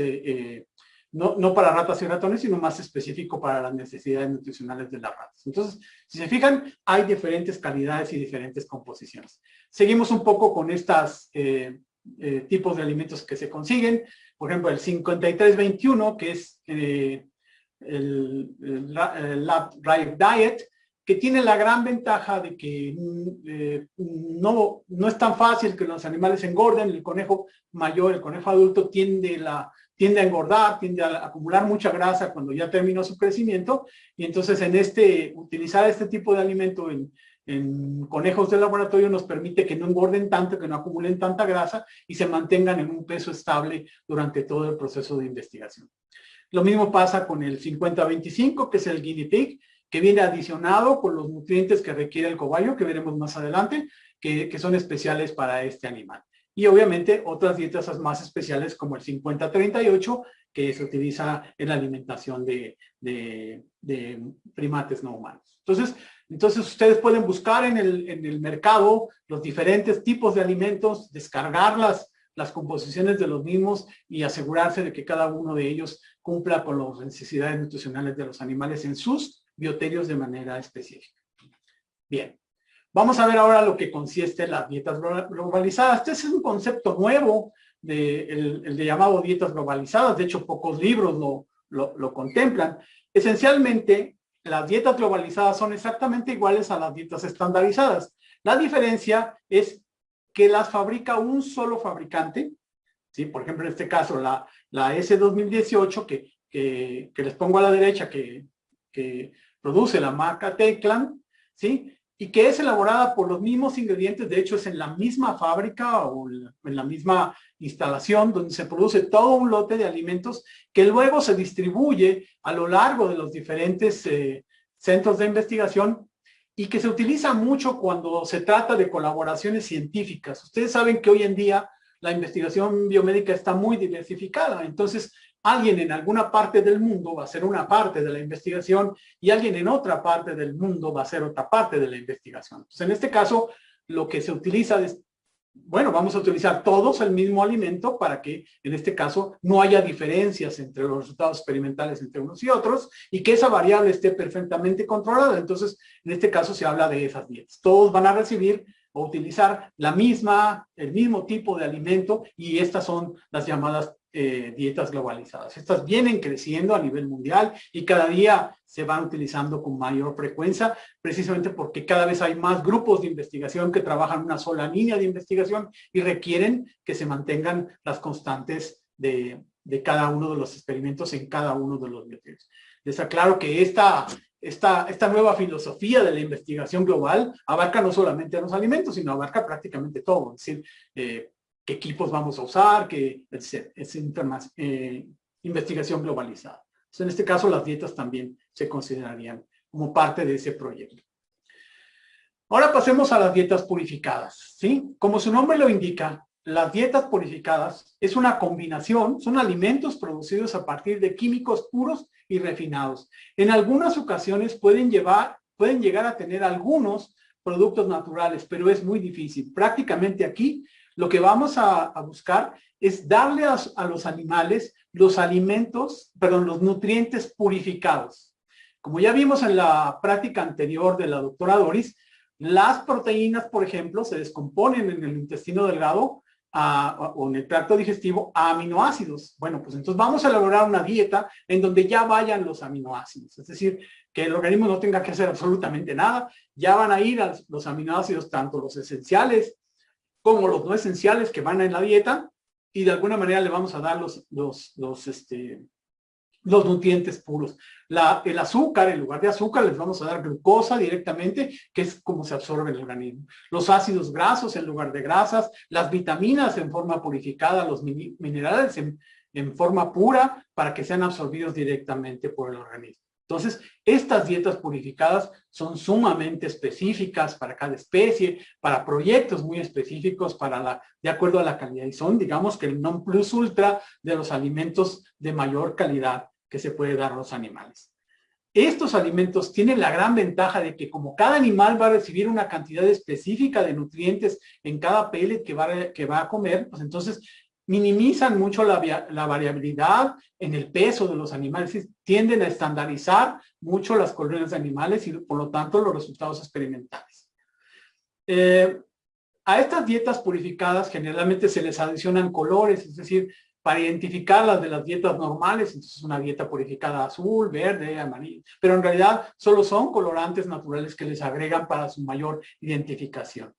no para ratas y ratones, sino más específico para las necesidades nutricionales de las ratas. Entonces, si se fijan, hay diferentes calidades y diferentes composiciones. Seguimos un poco con estos tipos de alimentos que se consiguen. Por ejemplo, el 5321, que es el Lab Drive Diet, que tiene la gran ventaja de que no es tan fácil que los animales engorden. El conejo mayor, el conejo adulto, tiende a engordar, tiende a acumular mucha grasa cuando ya terminó su crecimiento, y entonces utilizar este tipo de alimento en conejos de laboratorio nos permite que no engorden tanto, que no acumulen tanta grasa y se mantengan en un peso estable durante todo el proceso de investigación. Lo mismo pasa con el 50-25, que es el guinea pig, que viene adicionado con los nutrientes que requiere el cobayo, que veremos más adelante, que son especiales para este animal. Y obviamente otras dietas más especiales como el 50-38, que se utiliza en la alimentación de primates no humanos. Entonces ustedes pueden buscar en el mercado los diferentes tipos de alimentos, descargar las composiciones de los mismos y asegurarse de que cada uno de ellos cumpla con las necesidades nutricionales de los animales en sus bioterios de manera específica. Bien, vamos a ver ahora lo que consiste en las dietas globalizadas. Este es un concepto nuevo, el de llamado dietas globalizadas. De hecho, pocos libros lo contemplan. Esencialmente, las dietas globalizadas son exactamente iguales a las dietas estandarizadas. La diferencia es que las fabrica un solo fabricante, ¿sí? Por ejemplo, en este caso, la S2018, que les pongo a la derecha, que produce la marca Teclan, ¿sí? Y que es elaborada por los mismos ingredientes. De hecho, es en la misma fábrica o en la misma instalación donde se produce todo un lote de alimentos que luego se distribuye a lo largo de los diferentes centros de investigación, y que se utiliza mucho cuando se trata de colaboraciones científicas. Ustedes saben que hoy en día la investigación biomédica está muy diversificada. Entonces, alguien en alguna parte del mundo va a hacer una parte de la investigación y alguien en otra parte del mundo va a hacer otra parte de la investigación. Entonces, en este caso, lo que se utiliza es, bueno, vamos a utilizar todos el mismo alimento para que, en este caso, no haya diferencias entre los resultados experimentales entre unos y otros, y que esa variable esté perfectamente controlada. Entonces, en este caso se habla de esas dietas. Todos van a recibir o utilizar el mismo tipo de alimento, y estas son las llamadas dietas globalizadas. Estas vienen creciendo a nivel mundial y cada día se van utilizando con mayor frecuencia, precisamente porque cada vez hay más grupos de investigación que trabajan una sola línea de investigación y requieren que se mantengan las constantes de cada uno de los experimentos en cada uno de los bioterios. Les aclaro que esta nueva filosofía de la investigación global abarca no solamente a los alimentos, sino abarca prácticamente todo. Es decir, qué equipos vamos a usar, es investigación globalizada. Entonces, en este caso, las dietas también se considerarían como parte de ese proyecto. Ahora pasemos a las dietas purificadas, ¿sí? Como su nombre lo indica, las dietas purificadas es una combinación, son alimentos producidos a partir de químicos puros y refinados. En algunas ocasiones pueden llegar a tener algunos productos naturales, pero es muy difícil. Prácticamente aquí lo que vamos a buscar es darle a los animales los nutrientes purificados. Como ya vimos en la práctica anterior de la doctora Doris, las proteínas, por ejemplo, se descomponen en el intestino delgado o en el tracto digestivo a aminoácidos. Bueno, pues entonces vamos a elaborar una dieta en donde ya vayan los aminoácidos. Es decir, que el organismo no tenga que hacer absolutamente nada. Ya van a ir los aminoácidos, tanto los esenciales como los no esenciales que van en la dieta, y de alguna manera le vamos a dar los nutrientes puros. El azúcar, en lugar de azúcar, les vamos a dar glucosa directamente, que es como se absorbe en el organismo. Los ácidos grasos en lugar de grasas, las vitaminas en forma purificada, los minerales en forma pura, para que sean absorbidos directamente por el organismo. Entonces, estas dietas purificadas son sumamente específicas para cada especie, para proyectos muy específicos, de acuerdo a la calidad. Y son, digamos, que el non plus ultra de los alimentos de mayor calidad que se puede dar a los animales. Estos alimentos tienen la gran ventaja de que, como cada animal va a recibir una cantidad específica de nutrientes en cada pellet que va a comer, pues entonces minimizan mucho la variabilidad en el peso de los animales, tienden a estandarizar mucho las colonias de animales y por lo tanto los resultados experimentales. A estas dietas purificadas generalmente se les adicionan colores, es decir, para identificarlas de las dietas normales, entonces una dieta purificada azul, verde, amarillo, pero en realidad solo son colorantes naturales que les agregan para su mayor identificación.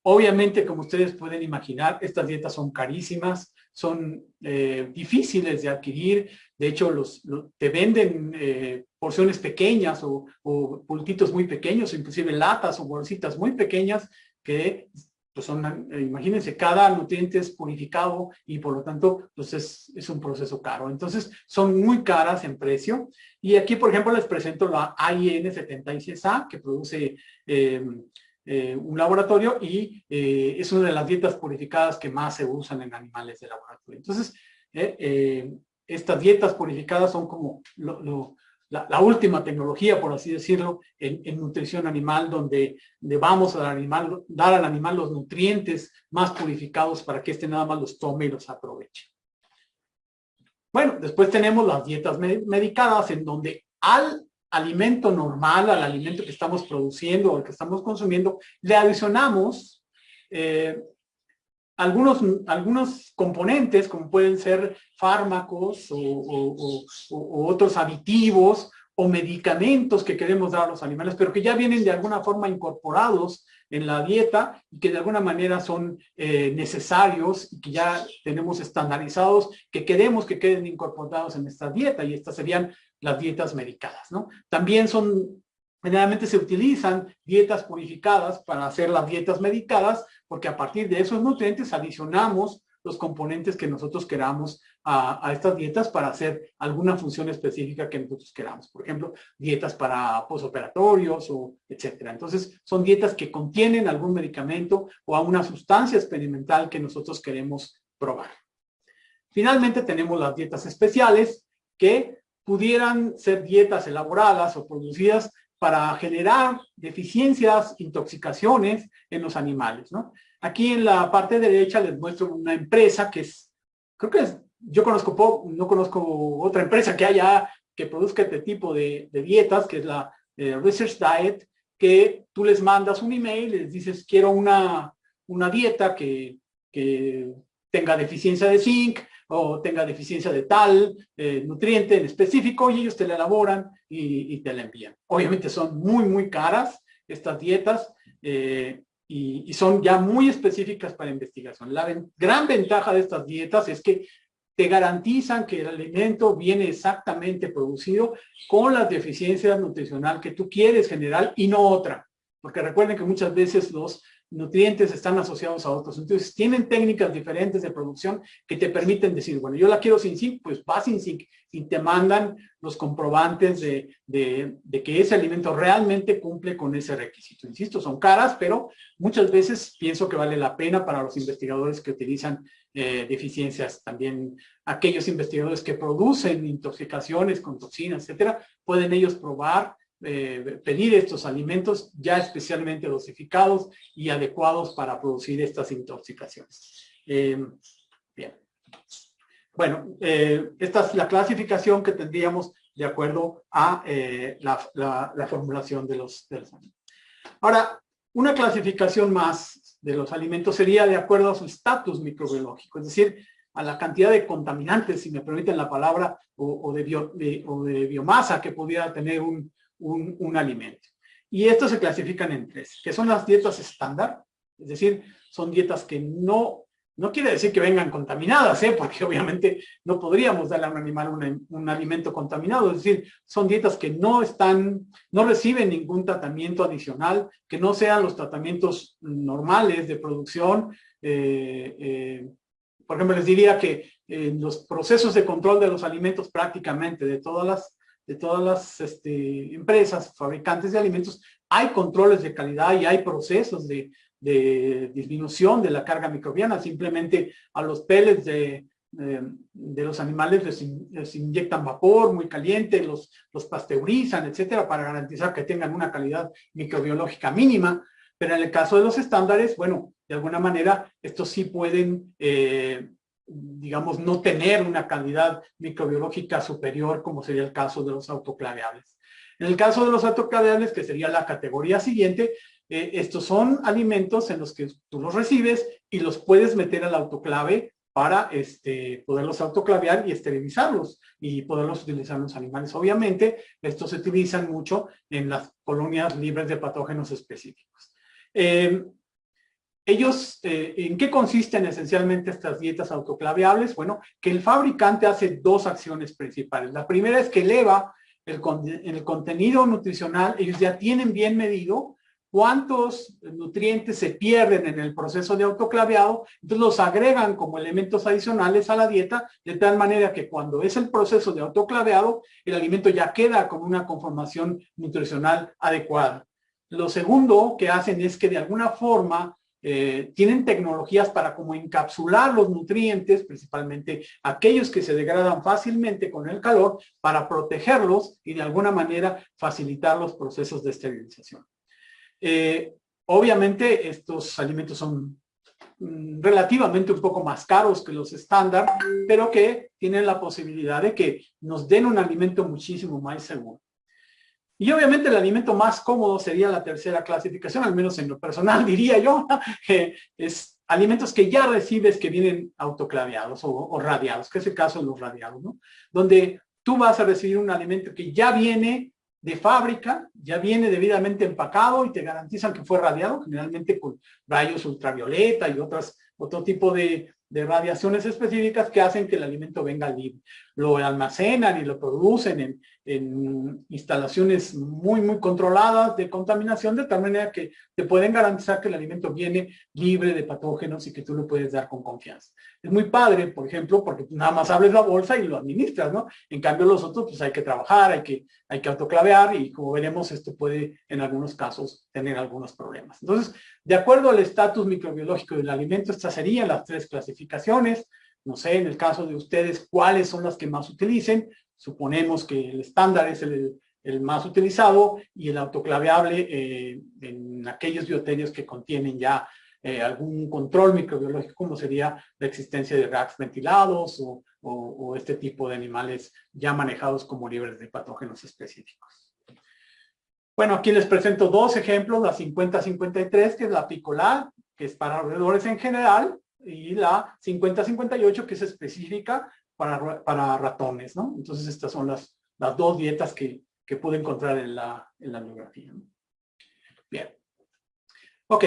Obviamente, como ustedes pueden imaginar, estas dietas son carísimas, son difíciles de adquirir. De hecho, te venden porciones pequeñas o pultitos muy pequeños, inclusive latas o bolsitas muy pequeñas que pues son, imagínense, cada nutriente es purificado y por lo tanto pues es un proceso caro. Entonces, son muy caras en precio. Y aquí, por ejemplo, les presento la AIN 76A que produce un laboratorio y es una de las dietas purificadas que más se usan en animales de laboratorio. Entonces, estas dietas purificadas son como la última tecnología, por así decirlo, en nutrición animal, donde vamos a dar al animal los nutrientes más purificados para que éste nada más los tome y los aproveche. Bueno, después tenemos las dietas medicadas, en donde al alimento normal, al alimento que estamos produciendo o el que estamos consumiendo, le adicionamos algunos componentes, como pueden ser fármacos o otros aditivos o medicamentos que queremos dar a los animales, pero que ya vienen de alguna forma incorporados en la dieta y que de alguna manera son necesarios y que ya tenemos estandarizados, que queremos que queden incorporados en esta dieta, y estas serían las dietas medicadas, ¿no? También generalmente se utilizan dietas purificadas para hacer las dietas medicadas, porque a partir de esos nutrientes adicionamos los componentes que nosotros queramos a estas dietas para hacer alguna función específica que nosotros queramos. Por ejemplo, dietas para posoperatorios o etcétera. Entonces, son dietas que contienen algún medicamento o a una sustancia experimental que nosotros queremos probar. Finalmente, tenemos las dietas especiales, que pudieran ser dietas elaboradas o producidas para generar deficiencias, intoxicaciones en los animales, ¿no? Aquí en la parte derecha les muestro una empresa que yo no conozco otra empresa que haya que produzca este tipo de dietas, que es la Research Diet, que tú les mandas un email, les dices, quiero una dieta que tenga deficiencia de zinc o tenga deficiencia de tal nutriente en específico, y ellos te la elaboran y te la envían. Obviamente son muy, muy caras estas dietas y son ya muy específicas para investigación. La gran ventaja de estas dietas es que te garantizan que el alimento viene exactamente producido con las deficiencias nutricionales que tú quieres generar y no otra. Porque recuerden que muchas veces los nutrientes están asociados a otros. Entonces, tienen técnicas diferentes de producción que te permiten decir, bueno, yo la quiero sin zinc, pues va sin zinc, y te mandan los comprobantes de que ese alimento realmente cumple con ese requisito. Insisto, son caras, pero muchas veces pienso que vale la pena para los investigadores que utilizan deficiencias. También aquellos investigadores que producen intoxicaciones con toxinas, etcétera, pueden ellos probar, pedir estos alimentos ya especialmente dosificados y adecuados para producir estas intoxicaciones. Bien. Bueno, esta es la clasificación que tendríamos de acuerdo a la formulación de los alimentos. Ahora, una clasificación más de los alimentos sería de acuerdo a su estatus microbiológico, es decir, a la cantidad de contaminantes, si me permiten la palabra, o de biomasa que pudiera tener un alimento. Y estos se clasifican en tres, que son las dietas estándar, es decir, son dietas que no quiere decir que vengan contaminadas, porque obviamente no podríamos darle a un animal un alimento contaminado, es decir, son dietas que no reciben ningún tratamiento adicional, que no sean los tratamientos normales de producción. Por ejemplo, les diría que en los procesos de control de los alimentos prácticamente de todas las empresas, fabricantes de alimentos, hay controles de calidad y hay procesos de disminución de la carga microbiana. Simplemente a los pellets de los animales les inyectan vapor muy caliente, los pasteurizan, etcétera, para garantizar que tengan una calidad microbiológica mínima. Pero en el caso de los estándares, bueno, de alguna manera, estos sí pueden digamos, no tener una calidad microbiológica superior, como sería el caso de los autoclaveables. En el caso de los autoclaveables, que sería la categoría siguiente, estos son alimentos en los que tú los recibes y los puedes meter al autoclave para poderlos autoclavear y esterilizarlos y poderlos utilizar en los animales. Obviamente, estos se utilizan mucho en las colonias libres de patógenos específicos. ¿En qué consisten esencialmente estas dietas autoclaveables? Bueno, que el fabricante hace dos acciones principales. La primera es que eleva el contenido nutricional. Ellos ya tienen bien medido cuántos nutrientes se pierden en el proceso de autoclaveado, entonces los agregan como elementos adicionales a la dieta, de tal manera que cuando es el proceso de autoclaveado, el alimento ya queda con una conformación nutricional adecuada. Lo segundo que hacen es que de alguna forma tienen tecnologías para como encapsular los nutrientes, principalmente aquellos que se degradan fácilmente con el calor, para protegerlos y de alguna manera facilitar los procesos de esterilización. Obviamente estos alimentos son relativamente un poco más caros que los estándar, pero que tienen la posibilidad de que nos den un alimento muchísimo más seguro. Y obviamente el alimento más cómodo sería la tercera clasificación, al menos en lo personal diría yo, es alimentos que ya recibes que vienen autoclaveados o radiados, que es el caso de los radiados, ¿no? Donde tú vas a recibir un alimento que ya viene de fábrica, ya viene debidamente empacado y te garantizan que fue radiado, generalmente con rayos ultravioleta y otro tipo de radiaciones específicas que hacen que el alimento venga libre. Lo almacenan y lo producen en instalaciones muy, muy controladas de contaminación, de tal manera que te pueden garantizar que el alimento viene libre de patógenos y que tú lo puedes dar con confianza. Es muy padre, por ejemplo, porque nada más abres la bolsa y lo administras, ¿no? En cambio, los otros, pues hay que trabajar, hay que autoclavear y como veremos, esto puede en algunos casos tener algunos problemas. Entonces, de acuerdo al estatus microbiológico del alimento, estas serían las tres clasificaciones. No sé, en el caso de ustedes, cuáles son las que más utilicen. Suponemos que el estándar es el más utilizado y el autoclaveable en aquellos bioterios que contienen ya algún control microbiológico, como sería la existencia de racks ventilados o este tipo de animales ya manejados como libres de patógenos específicos. Bueno, aquí les presento dos ejemplos, la 50-53, que es la apicolar, que es para roedores en general, y la 50-58, que es específica para ratones, ¿no? Entonces estas son las dos dietas que pude encontrar en la bibliografía, ¿no? Bien. Ok.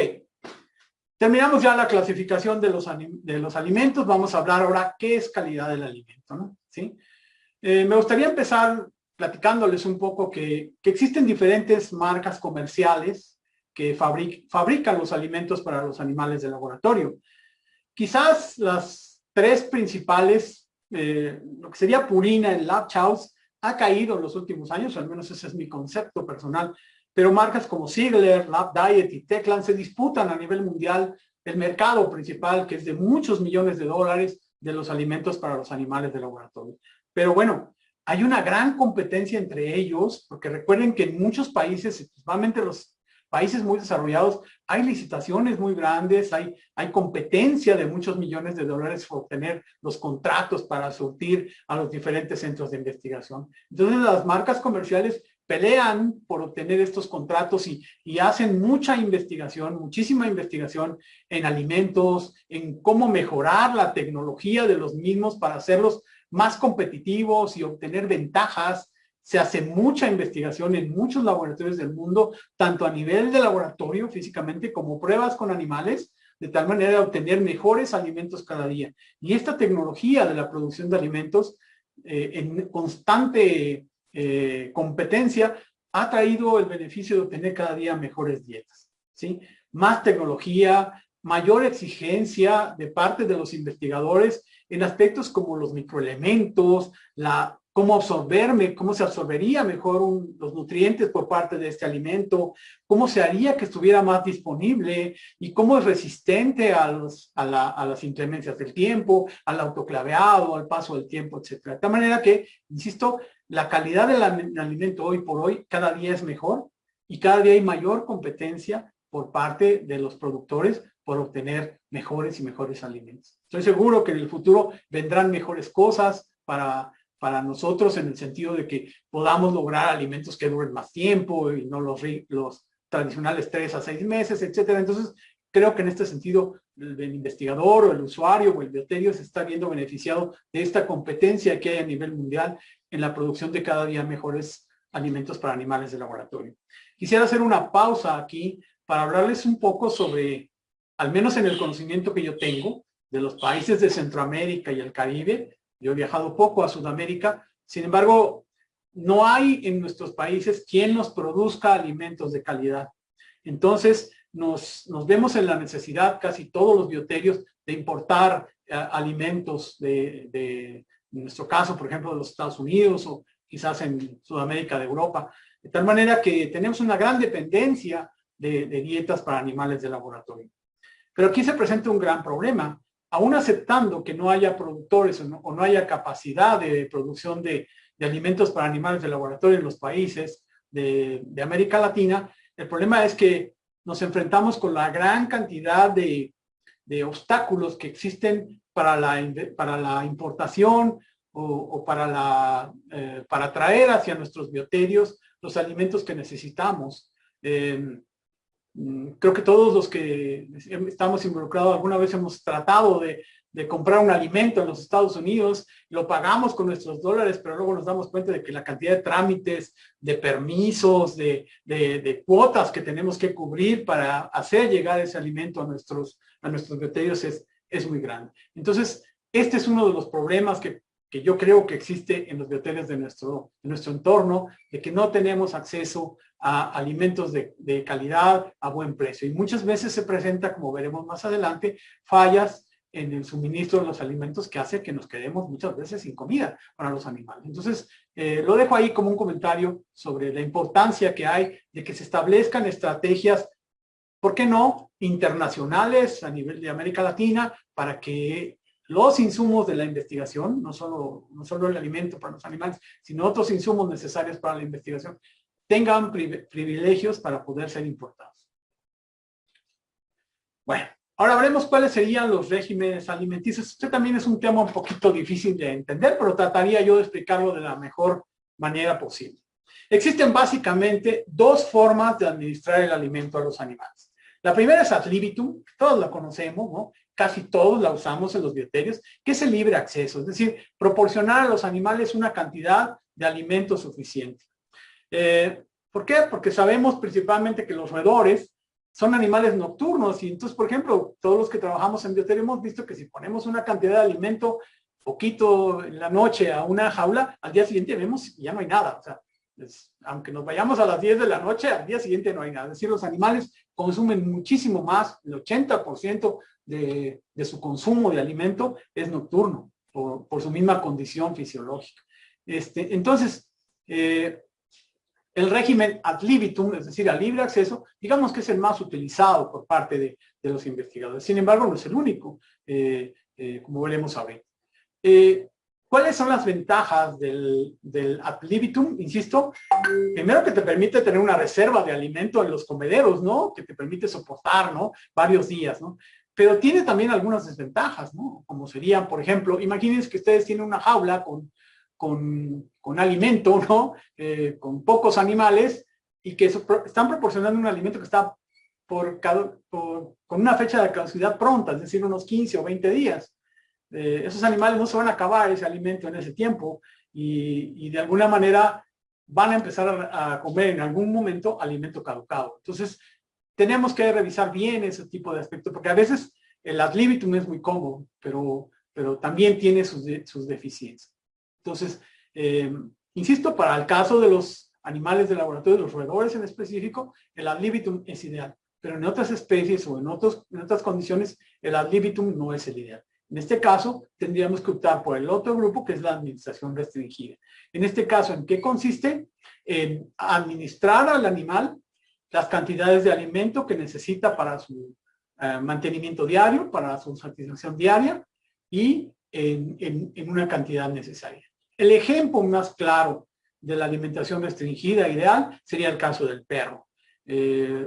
Terminamos ya la clasificación de los alimentos. Vamos a hablar ahora qué es calidad del alimento, ¿no? ¿Sí? Me gustaría empezar platicándoles un poco que existen diferentes marcas comerciales que fabrican los alimentos para los animales de laboratorio. Quizás las tres principales, lo que sería Purina, el Lab Chows, ha caído en los últimos años, al menos ese es mi concepto personal, pero marcas como Ziegler, Lab Diet y Teclan se disputan a nivel mundial el mercado principal, que es de muchos millones de dólares de los alimentos para los animales de laboratorio. Pero bueno, hay una gran competencia entre ellos, porque recuerden que en muchos países, especialmente los países muy desarrollados, hay licitaciones muy grandes, hay competencia de muchos millones de dólares por obtener los contratos para surtir a los diferentes centros de investigación. Entonces las marcas comerciales pelean por obtener estos contratos y hacen mucha investigación, muchísima investigación en alimentos, en cómo mejorar la tecnología de los mismos para hacerlos más competitivos y obtener ventajas. Se hace mucha investigación en muchos laboratorios del mundo, tanto a nivel de laboratorio físicamente como pruebas con animales, de tal manera de obtener mejores alimentos cada día. Y esta tecnología de la producción de alimentos en constante competencia ha traído el beneficio de obtener cada día mejores dietas, ¿sí? Más tecnología, mayor exigencia de parte de los investigadores en aspectos como los microelementos, cómo se absorbería mejor los nutrientes por parte de este alimento, cómo se haría que estuviera más disponible y cómo es resistente a las inclemencias del tiempo, al autoclaveado, al paso del tiempo, etc. De tal manera que, insisto, la calidad del alimento hoy por hoy cada día es mejor y cada día hay mayor competencia por parte de los productores por obtener mejores y mejores alimentos. Estoy seguro que en el futuro vendrán mejores cosas para nosotros, en el sentido de que podamos lograr alimentos que duren más tiempo y no los tradicionales 3 a 6 meses, etcétera. Entonces, creo que en este sentido el investigador o el usuario o el bioterio se está viendo beneficiado de esta competencia que hay a nivel mundial en la producción de cada día mejores alimentos para animales de laboratorio. Quisiera hacer una pausa aquí para hablarles un poco sobre, al menos en el conocimiento que yo tengo, de los países de Centroamérica y el Caribe. Yo he viajado poco a Sudamérica, sin embargo, no hay en nuestros países quien nos produzca alimentos de calidad. Entonces, nos vemos en la necesidad, casi todos los bioterios, de importar alimentos en nuestro caso, por ejemplo, de los Estados Unidos o quizás en Sudamérica, de Europa. De tal manera que tenemos una gran dependencia de dietas para animales de laboratorio. Pero aquí se presenta un gran problema. Aún aceptando que no haya productores o no haya capacidad de producción de alimentos para animales de laboratorio en los países de América Latina, el problema es que nos enfrentamos con la gran cantidad de obstáculos que existen para la importación o para traer hacia nuestros bioterios los alimentos que necesitamos. Creo que todos los que estamos involucrados alguna vez hemos tratado de comprar un alimento en los Estados Unidos, lo pagamos con nuestros dólares, pero luego nos damos cuenta de que la cantidad de trámites, de permisos, de cuotas que tenemos que cubrir para hacer llegar ese alimento a nuestros bioterios es muy grande. Entonces, este es uno de los problemas que yo creo que existe en los bioterios de nuestro entorno, de que no tenemos acceso a alimentos de calidad a buen precio. Y muchas veces se presenta, como veremos más adelante, fallas en el suministro de los alimentos que hace que nos quedemos muchas veces sin comida para los animales. Entonces, lo dejo ahí como un comentario sobre la importancia que hay de que se establezcan estrategias, ¿por qué no?, internacionales a nivel de América Latina, para que los insumos de la investigación, no solo el alimento para los animales, sino otros insumos necesarios para la investigación, tengan privilegios para poder ser importados. Bueno, ahora veremos cuáles serían los regímenes alimenticios. Este también es un tema un poquito difícil de entender, pero trataría yo de explicarlo de la mejor manera posible. Existen básicamente dos formas de administrar el alimento a los animales. La primera es ad libitum, todos la conocemos, ¿no? Casi todos la usamos en los bioterios, que es el libre acceso, es decir, proporcionar a los animales una cantidad de alimento suficiente. ¿Por qué? Porque sabemos principalmente que los roedores son animales nocturnos y entonces, por ejemplo, todos los que trabajamos en bioterio hemos visto que si ponemos una cantidad de alimento poquito en la noche a una jaula, al día siguiente vemos que ya no hay nada. O sea, aunque nos vayamos a las 10 de la noche, al día siguiente no hay nada. Es decir, los animales consumen muchísimo más, el 80% de su consumo de alimento es nocturno, por su misma condición fisiológica. Entonces, el régimen ad libitum, es decir, a libre acceso, digamos que es el más utilizado por parte de los investigadores. Sin embargo, no es el único, como veremos ahora. ¿Cuáles son las ventajas del ad libitum? Insisto, primero que te permite tener una reserva de alimento en los comederos, ¿no? Que te permite soportar, ¿no?, varios días, ¿no? Pero tiene también algunas desventajas, ¿no? Como serían, por ejemplo, imagínense que ustedes tienen una jaula con alimento, ¿no? Con pocos animales y que están proporcionando un alimento que está con una fecha de caducidad pronta, es decir, unos 15 o 20 días. Esos animales no se van a acabar ese alimento en ese tiempo y de alguna manera van a empezar a comer en algún momento alimento caducado. Entonces, tenemos que revisar bien ese tipo de aspectos, porque a veces el ad libitum es muy cómodo, pero también tiene sus deficiencias. Entonces, insisto, para el caso de los animales de laboratorio, los roedores en específico, el ad libitum es ideal, pero en otras especies o en otras condiciones, el ad libitum no es el ideal. En este caso, tendríamos que optar por el otro grupo, que es la administración restringida. En este caso, ¿en qué consiste? En administrar al animal las cantidades de alimento que necesita para su mantenimiento diario, para su satisfacción diaria y en una cantidad necesaria. El ejemplo más claro de la alimentación restringida ideal sería el caso del perro.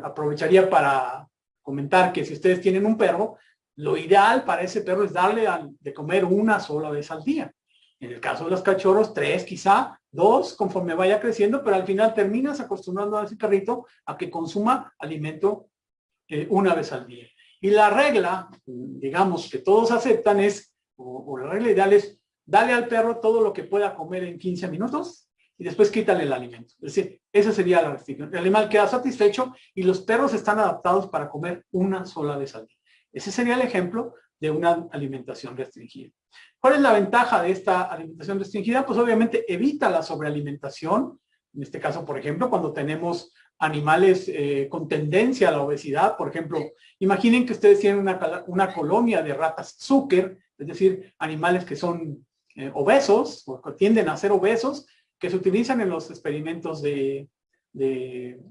Aprovecharía para comentar que si ustedes tienen un perro, lo ideal para ese perro es darle de comer una sola vez al día. En el caso de los cachorros, 3, quizá 2, conforme vaya creciendo, pero al final terminas acostumbrando a ese perrito a que consuma alimento una vez al día. Y la regla, digamos, que todos aceptan es, o la regla ideal es, dale al perro todo lo que pueda comer en 15 minutos y después quítale el alimento. Es decir, esa sería la restricción. El animal queda satisfecho y los perros están adaptados para comer una sola vez al día. Ese sería el ejemplo de una alimentación restringida. ¿Cuál es la ventaja de esta alimentación restringida? Pues obviamente evita la sobrealimentación. En este caso, por ejemplo, cuando tenemos animales con tendencia a la obesidad, por ejemplo, imaginen que ustedes tienen una colonia de ratas Zucker, es decir, animales que son obesos, o que tienden a ser obesos, que se utilizan en los experimentos de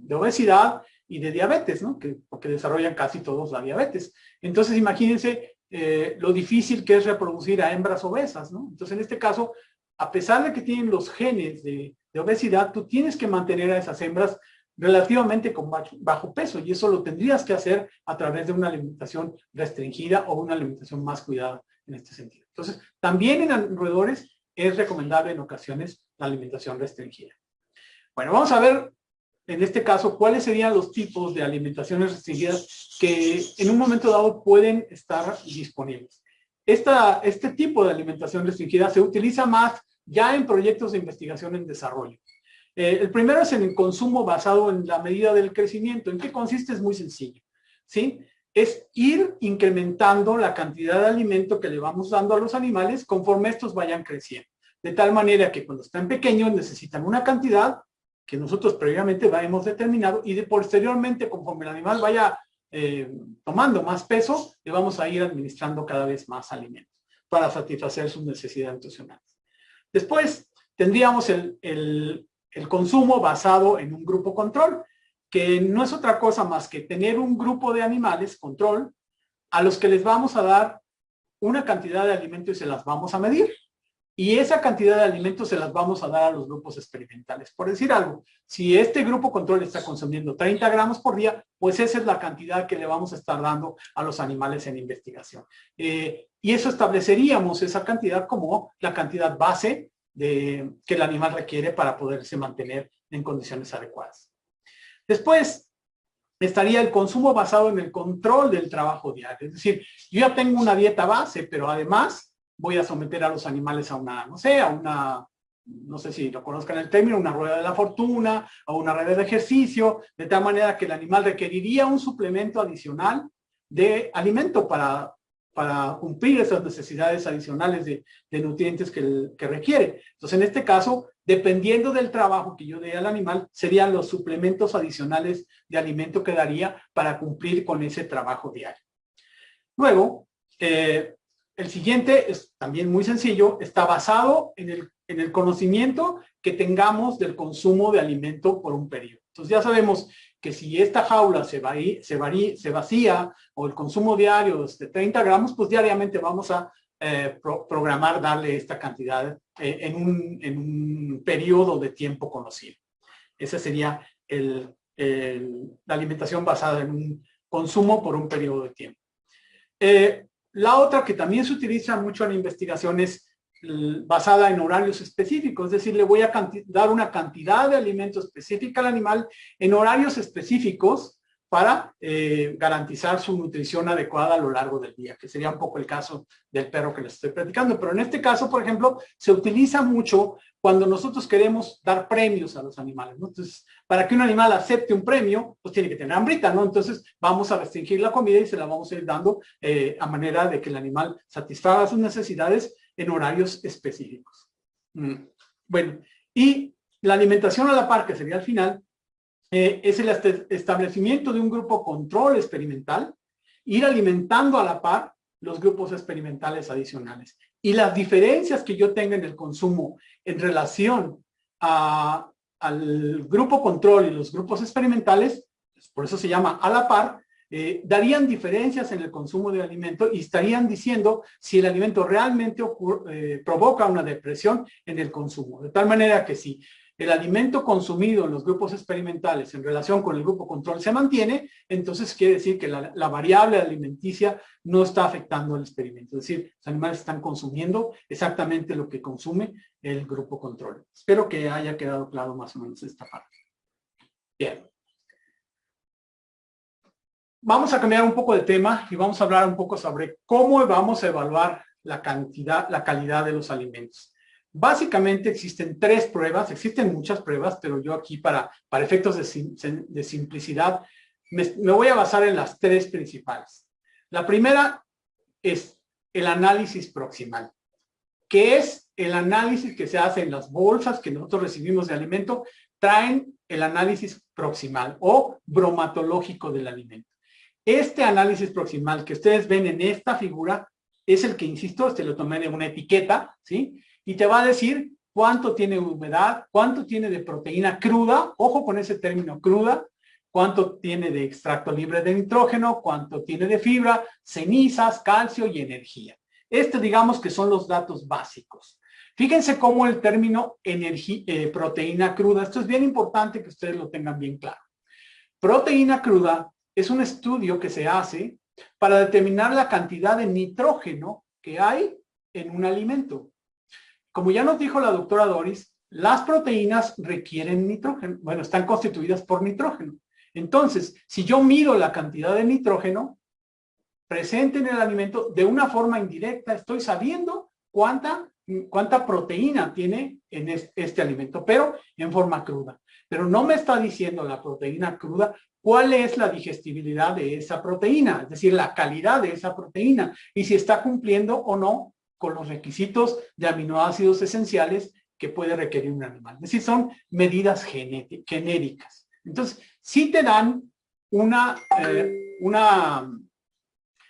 obesidad y de diabetes, ¿no? Porque desarrollan casi todos la diabetes. Entonces, imagínense lo difícil que es reproducir a hembras obesas, ¿no? Entonces, en este caso, a pesar de que tienen los genes de obesidad, tú tienes que mantener a esas hembras relativamente con bajo peso, y eso lo tendrías que hacer a través de una alimentación restringida o una alimentación más cuidada en este sentido. Entonces, también en roedores es recomendable en ocasiones la alimentación restringida. Bueno, vamos a ver en este caso cuáles serían los tipos de alimentaciones restringidas que en un momento dado pueden estar disponibles. Este tipo de alimentación restringida se utiliza más ya en proyectos de investigación en desarrollo. El primero es en el consumo basado en la medida del crecimiento. ¿En qué consiste? Es muy sencillo, ¿sí? Es ir incrementando la cantidad de alimento que le vamos dando a los animales conforme estos vayan creciendo. De tal manera que cuando están pequeños necesitan una cantidad que nosotros previamente hemos determinado y posteriormente, conforme el animal vaya tomando más peso, le vamos a ir administrando cada vez más alimentos para satisfacer sus necesidades nutricionales. Después tendríamos el consumo basado en un grupo control, que no es otra cosa más que tener un grupo de animales, control, a los que les vamos a dar una cantidad de alimento y se las vamos a medir. Y esa cantidad de alimentos se las vamos a dar a los grupos experimentales. Por decir algo, si este grupo control está consumiendo 30 gramos por día, pues esa es la cantidad que le vamos a estar dando a los animales en investigación. Y eso estableceríamos esa cantidad como la cantidad base que el animal requiere para poderse mantener en condiciones adecuadas. Después estaría el consumo basado en el control del trabajo diario. Es decir, yo ya tengo una dieta base, pero además voy a someter a los animales a una, no sé si lo conozcan el término, una rueda de la fortuna o una rueda de ejercicio, de tal manera que el animal requeriría un suplemento adicional de alimento para cumplir esas necesidades adicionales de nutrientes que requiere. Entonces, en este caso, dependiendo del trabajo que yo dé al animal, serían los suplementos adicionales de alimento que daría para cumplir con ese trabajo diario. Luego, el siguiente es también muy sencillo, está basado en el conocimiento que tengamos del consumo de alimento por un periodo. Entonces ya sabemos que si esta jaula se vacía o el consumo diario es de 30 gramos, pues diariamente vamos a programar darle esta cantidad en un periodo de tiempo conocido. Esa sería la alimentación basada en un consumo por un periodo de tiempo. La otra que también se utiliza mucho en investigación es basada en horarios específicos, es decir, le voy a dar una cantidad de alimento específica al animal en horarios específicos para garantizar su nutrición adecuada a lo largo del día, que sería un poco el caso del perro que les estoy platicando. Pero en este caso, por ejemplo, se utiliza mucho cuando nosotros queremos dar premios a los animales, ¿no? Entonces, para que un animal acepte un premio, pues tiene que tener hambrita, ¿no? Entonces, vamos a restringir la comida y se la vamos a ir dando a manera de que el animal satisfaga sus necesidades en horarios específicos. Bueno, y la alimentación a la par, que sería al final, es el establecimiento de un grupo control experimental, ir alimentando a la par los grupos experimentales adicionales. Y las diferencias que yo tenga en el consumo en relación al grupo control y los grupos experimentales, por eso se llama a la par, darían diferencias en el consumo de alimento y estarían diciendo si el alimento realmente provoca una depresión en el consumo. De tal manera que si el alimento consumido en los grupos experimentales en relación con el grupo control se mantiene, entonces quiere decir que la variable alimenticia no está afectando al experimento. Es decir, los animales están consumiendo exactamente lo que consume el grupo control. Espero que haya quedado claro más o menos esta parte. Bien. Vamos a cambiar un poco de tema y vamos a hablar un poco sobre cómo vamos a evaluar la calidad de los alimentos. Básicamente existen 3 pruebas, existen muchas pruebas, pero yo aquí para efectos de simplicidad me voy a basar en las 3 principales. La primera es el análisis proximal, que es el análisis que se hace en las bolsas que nosotros recibimos de alimento, traen el análisis proximal o bromatológico del alimento. Este análisis proximal que ustedes ven en esta figura es el que, insisto, lo tomé de una etiqueta, ¿sí? Y te va a decir cuánto tiene humedad, cuánto tiene de proteína cruda, ojo con ese término cruda, cuánto tiene de extracto libre de nitrógeno, cuánto tiene de fibra, cenizas, calcio y energía. Digamos que son los datos básicos. Fíjense cómo el término proteína cruda, esto es bien importante que ustedes lo tengan bien claro. Proteína cruda es un estudio que se hace para determinar la cantidad de nitrógeno que hay en un alimento. Como ya nos dijo la doctora Doris, las proteínas requieren nitrógeno, bueno, están constituidas por nitrógeno. Entonces, si yo mido la cantidad de nitrógeno presente en el alimento, de una forma indirecta estoy sabiendo cuánta proteína tiene en este alimento, pero en forma cruda. Pero no me está diciendo la proteína cruda cuál es la digestibilidad de esa proteína, es decir, la calidad de esa proteína y si está cumpliendo o no con los requisitos de aminoácidos esenciales que puede requerir un animal. Es decir, son medidas genéricas. Entonces, sí te dan una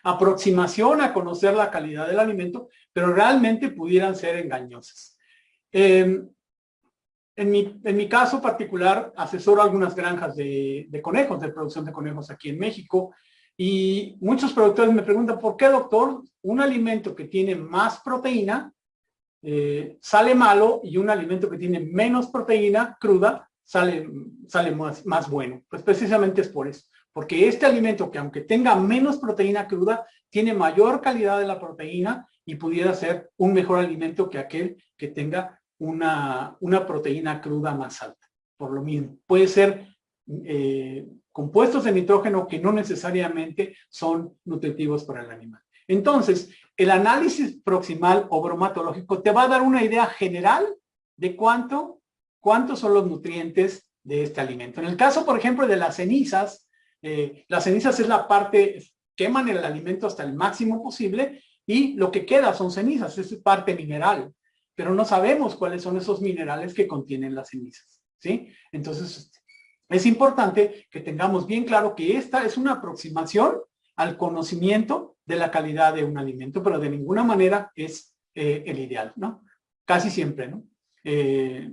aproximación a conocer la calidad del alimento, pero realmente pudieran ser engañosas. En mi caso particular, asesoro algunas granjas de conejos, de producción de conejos aquí en México, y muchos productores me preguntan, ¿por qué, doctor, un alimento que tiene más proteína sale malo y un alimento que tiene menos proteína cruda sale más bueno? Pues precisamente es por eso, porque este alimento que aunque tenga menos proteína cruda, tiene mayor calidad de la proteína y pudiera ser un mejor alimento que aquel que tenga una proteína cruda más alta. Por lo mismo, puede ser compuestos de nitrógeno que no necesariamente son nutritivos para el animal. Entonces, el análisis proximal o bromatológico te va a dar una idea general de cuántos son los nutrientes de este alimento. En el caso, por ejemplo, de las cenizas es la parte, queman el alimento hasta el máximo posible y lo que queda son cenizas, es parte mineral, pero no sabemos cuáles son esos minerales que contienen las cenizas, ¿sí? Entonces, es importante que tengamos bien claro que esta es una aproximación al conocimiento de la calidad de un alimento, pero de ninguna manera es el ideal, ¿no? Casi siempre, ¿no?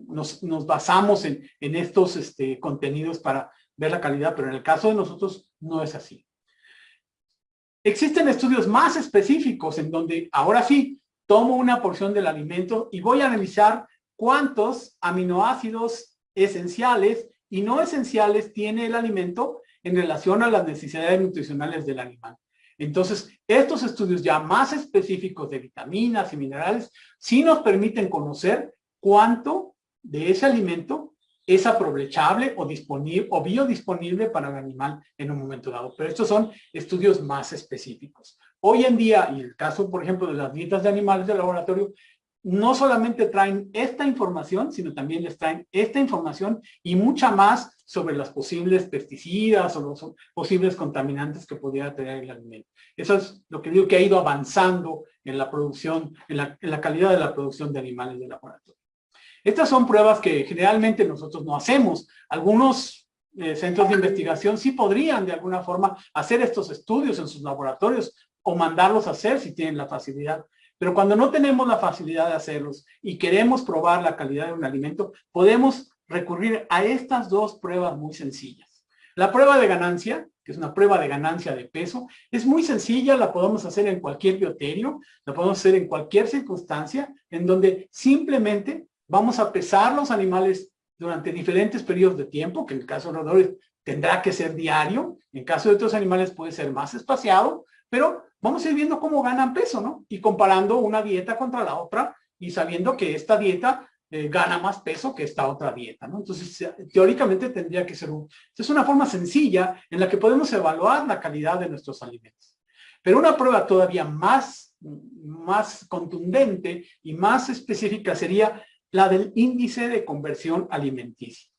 Nos basamos en estos contenidos para ver la calidad, pero en el caso de nosotros no es así. Existen estudios más específicos en donde, ahora sí, tomo una porción del alimento y voy a analizar cuántos aminoácidos esenciales y no esenciales tiene el alimento en relación a las necesidades nutricionales del animal. Entonces, estos estudios ya más específicos de vitaminas y minerales sí nos permiten conocer cuánto de ese alimento es aprovechable o biodisponible para el animal en un momento dado. Pero estos son estudios más específicos. Hoy en día, y el caso, por ejemplo, de las dietas de animales de laboratorio, no solamente traen esta información, sino también les traen esta información y mucha más sobre los posibles pesticidas o los posibles contaminantes que pudiera tener el alimento. Eso es lo que digo que ha ido avanzando en la producción, en la calidad de la producción de animales de laboratorio. Estas son pruebas que generalmente nosotros no hacemos. Algunos centros de investigación sí podrían de alguna forma hacer estos estudios en sus laboratorios o mandarlos a hacer si tienen la facilidad. Pero cuando no tenemos la facilidad de hacerlos y queremos probar la calidad de un alimento, podemos recurrir a estas dos pruebas muy sencillas. La prueba de ganancia, que es una prueba de ganancia de peso, es muy sencilla, la podemos hacer en cualquier bioterio, la podemos hacer en cualquier circunstancia, en donde simplemente vamos a pesar los animales durante diferentes periodos de tiempo, que en el caso de los roedores tendrá que ser diario, en caso de otros animales puede ser más espaciado, pero vamos a ir viendo cómo ganan peso, ¿no? Y comparando una dieta contra la otra y sabiendo que esta dieta gana más peso que esta otra dieta, ¿no? Entonces, teóricamente tendría que ser es una forma sencilla en la que podemos evaluar la calidad de nuestros alimentos. Pero una prueba todavía más contundente y más específica sería la del índice de conversión alimenticia.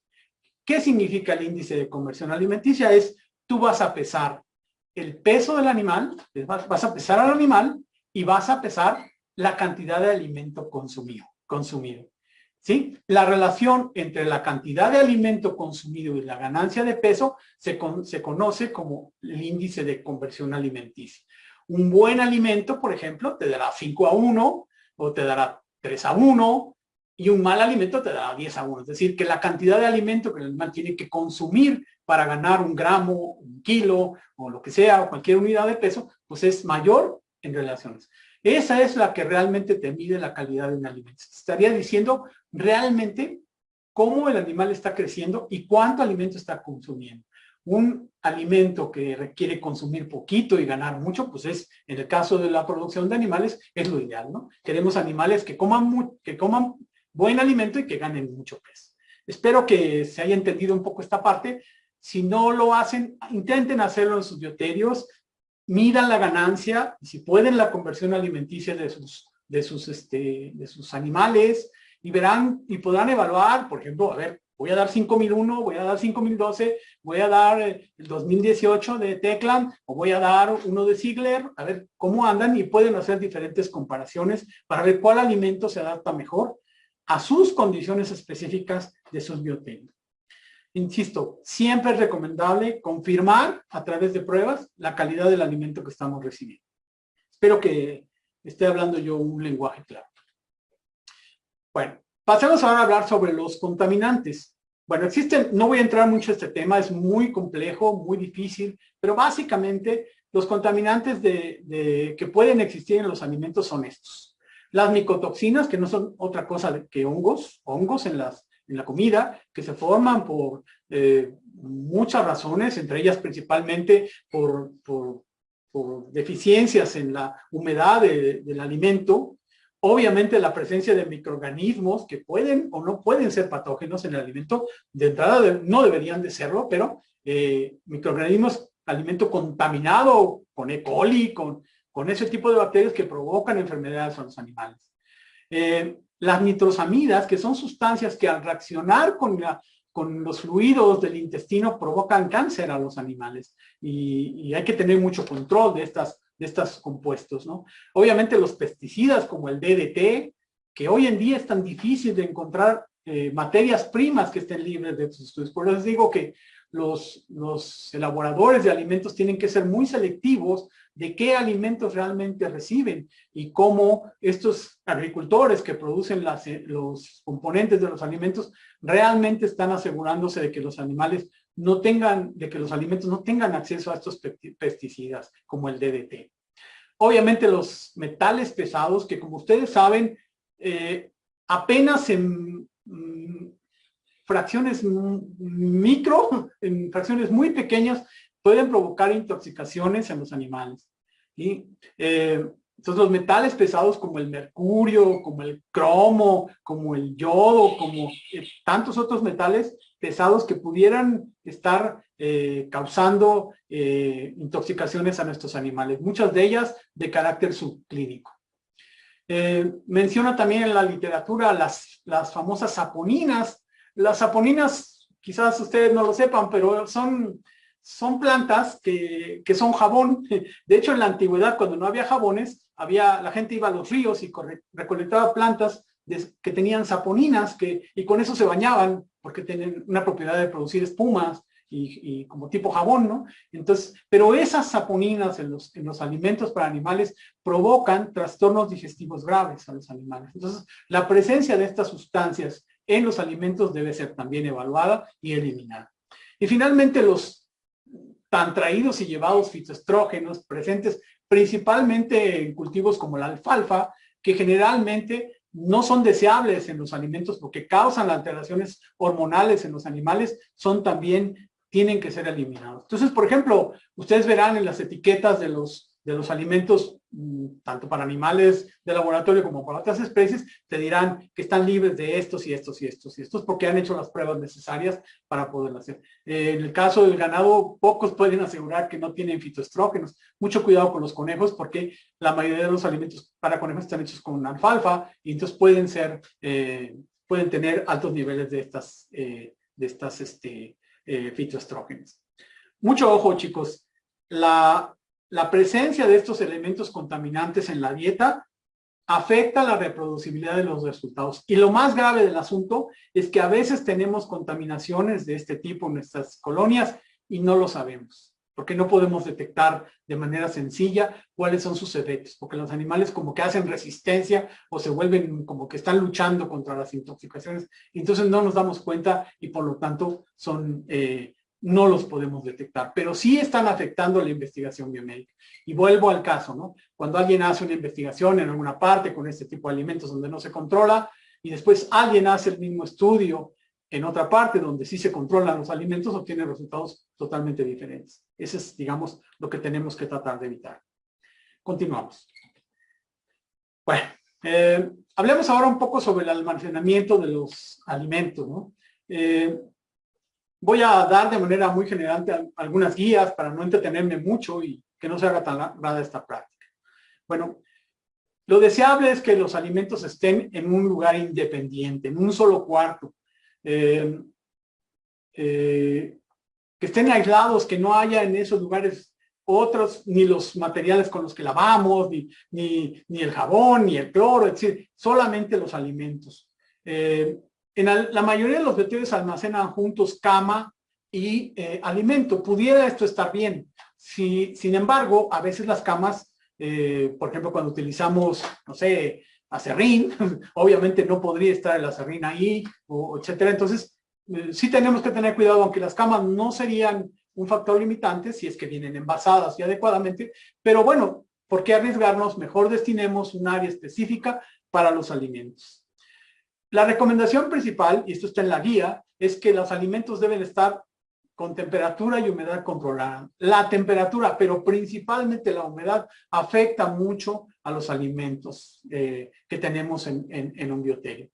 ¿Qué significa el índice de conversión alimenticia? Es, tú vas a pesar el peso del animal, vas a pesar al animal y vas a pesar la cantidad de alimento consumido. ¿Sí? La relación entre la cantidad de alimento consumido y la ganancia de peso se conoce como el índice de conversión alimenticia. Un buen alimento, por ejemplo, te dará 5:1 o te dará 3:1 y un mal alimento te dará 10:1. Es decir, que la cantidad de alimento que el animal tiene que consumir para ganar 1 gramo, 1 kilo o lo que sea, o cualquier unidad de peso, pues es mayor en relaciones. Esa es la que realmente te mide la calidad de un alimento. Estaría diciendo realmente cómo el animal está creciendo y cuánto alimento está consumiendo. Un alimento que requiere consumir poquito y ganar mucho, pues es, en el caso de la producción de animales, es lo ideal, ¿no? Queremos animales que coman buen alimento y que ganen mucho peso. Espero que se haya entendido un poco esta parte. Si no lo hacen, intenten hacerlo en sus bioterios, midan la ganancia, si pueden, la conversión alimenticia de sus animales, y verán y podrán evaluar, por ejemplo, a ver, voy a dar 5001, voy a dar 5012, voy a dar el 2018 de Teclan, o voy a dar uno de Ziegler, a ver cómo andan, y pueden hacer diferentes comparaciones para ver cuál alimento se adapta mejor a sus condiciones específicas de sus bioterios. Insisto, siempre es recomendable confirmar a través de pruebas la calidad del alimento que estamos recibiendo. Espero que esté hablando yo un lenguaje claro. Bueno, pasemos ahora a hablar sobre los contaminantes. Bueno, existen, no voy a entrar mucho en este tema, es muy complejo, muy difícil, pero básicamente los contaminantes que pueden existir en los alimentos son estos. Las micotoxinas, que no son otra cosa que hongos en la comida, que se forman por muchas razones, entre ellas principalmente por deficiencias en la humedad del alimento. Obviamente la presencia de microorganismos que pueden o no pueden ser patógenos en el alimento, de entrada no deberían de serlo, pero microorganismos, alimento contaminado con E. coli, con ese tipo de bacterias que provocan enfermedades a los animales. Las nitrosamidas, que son sustancias que al reaccionar con los fluidos del intestino provocan cáncer a los animales, y hay que tener mucho control de estos compuestos, ¿no? Obviamente los pesticidas como el DDT, que hoy en día es tan difícil de encontrar materias primas que estén libres de estos estudios. Por eso les digo que los elaboradores de alimentos tienen que ser muy selectivos de qué alimentos realmente reciben y cómo estos agricultores que producen los componentes de los alimentos realmente están asegurándose de que los alimentos no tengan acceso a estos pesticidas como el DDT. Obviamente los metales pesados, que como ustedes saben, apenas en fracciones en fracciones muy pequeñas, pueden provocar intoxicaciones en los animales. ¿Sí? Entonces los metales pesados como el mercurio, como el cromo, como el yodo, como tantos otros metales pesados que pudieran estar causando intoxicaciones a nuestros animales, muchas de ellas de carácter subclínico. Menciona también en la literatura las famosas saponinas. Las saponinas, quizás ustedes no lo sepan, pero son plantas que son jabón. De hecho, en la antigüedad, cuando no había jabones, la gente iba a los ríos y recolectaba plantas que tenían saponinas, y con eso se bañaban, porque tienen una propiedad de producir espumas y como tipo jabón, ¿no? Entonces, pero esas saponinas en los alimentos para animales provocan trastornos digestivos graves a los animales. Entonces, la presencia de estas sustancias en los alimentos debe ser también evaluada y eliminada. Y finalmente, los tan traídos y llevados fitoestrógenos presentes principalmente en cultivos como la alfalfa, que generalmente no son deseables en los alimentos porque causan alteraciones hormonales en los animales, tienen que ser eliminados. Entonces, por ejemplo, ustedes verán en las etiquetas de los alimentos, tanto para animales de laboratorio como para otras especies, te dirán que están libres de estos y estos y estos y estos porque han hecho las pruebas necesarias para poderlo hacer. En el caso del ganado, pocos pueden asegurar que no tienen fitoestrógenos. Mucho cuidado con los conejos porque la mayoría de los alimentos para conejos están hechos con alfalfa y entonces pueden tener altos niveles de estas fitoestrógenos. Mucho ojo, chicos. La presencia de estos elementos contaminantes en la dieta afecta la reproducibilidad de los resultados. Y lo más grave del asunto es que a veces tenemos contaminaciones de este tipo en nuestras colonias y no lo sabemos, porque no podemos detectar de manera sencilla cuáles son sus efectos, porque los animales como que hacen resistencia o se vuelven como que están luchando contra las intoxicaciones, entonces no nos damos cuenta y por lo tanto no los podemos detectar, pero sí están afectando la investigación biomédica. Y vuelvo al caso, ¿no? Cuando alguien hace una investigación en alguna parte con este tipo de alimentos donde no se controla y después alguien hace el mismo estudio en otra parte donde sí se controlan los alimentos, obtiene resultados totalmente diferentes. Ese es, digamos, lo que tenemos que tratar de evitar. Continuamos. Bueno, hablemos ahora un poco sobre el almacenamiento de los alimentos, ¿no? Voy a dar de manera muy general algunas guías para no entretenerme mucho y que no se haga tan larga esta práctica. Bueno, lo deseable es que los alimentos estén en un lugar independiente, en un solo cuarto. Que estén aislados, que no haya en esos lugares otros, ni los materiales con los que lavamos, ni el jabón, ni el cloro, es decir, solamente los alimentos. La mayoría de los vertederos almacenan juntos cama y alimento. Pudiera esto estar bien. Sin embargo, a veces las camas, por ejemplo, cuando utilizamos, no sé, aserrín, obviamente no podría estar el aserrín ahí, etcétera. Entonces, sí tenemos que tener cuidado, aunque las camas no serían un factor limitante si es que vienen envasadas y adecuadamente, pero bueno, ¿por qué arriesgarnos? Mejor destinemos un área específica para los alimentos. La recomendación principal, y esto está en la guía, es que los alimentos deben estar con temperatura y humedad controlada. La temperatura, pero principalmente la humedad, afecta mucho a los alimentos que tenemos en un bioterio.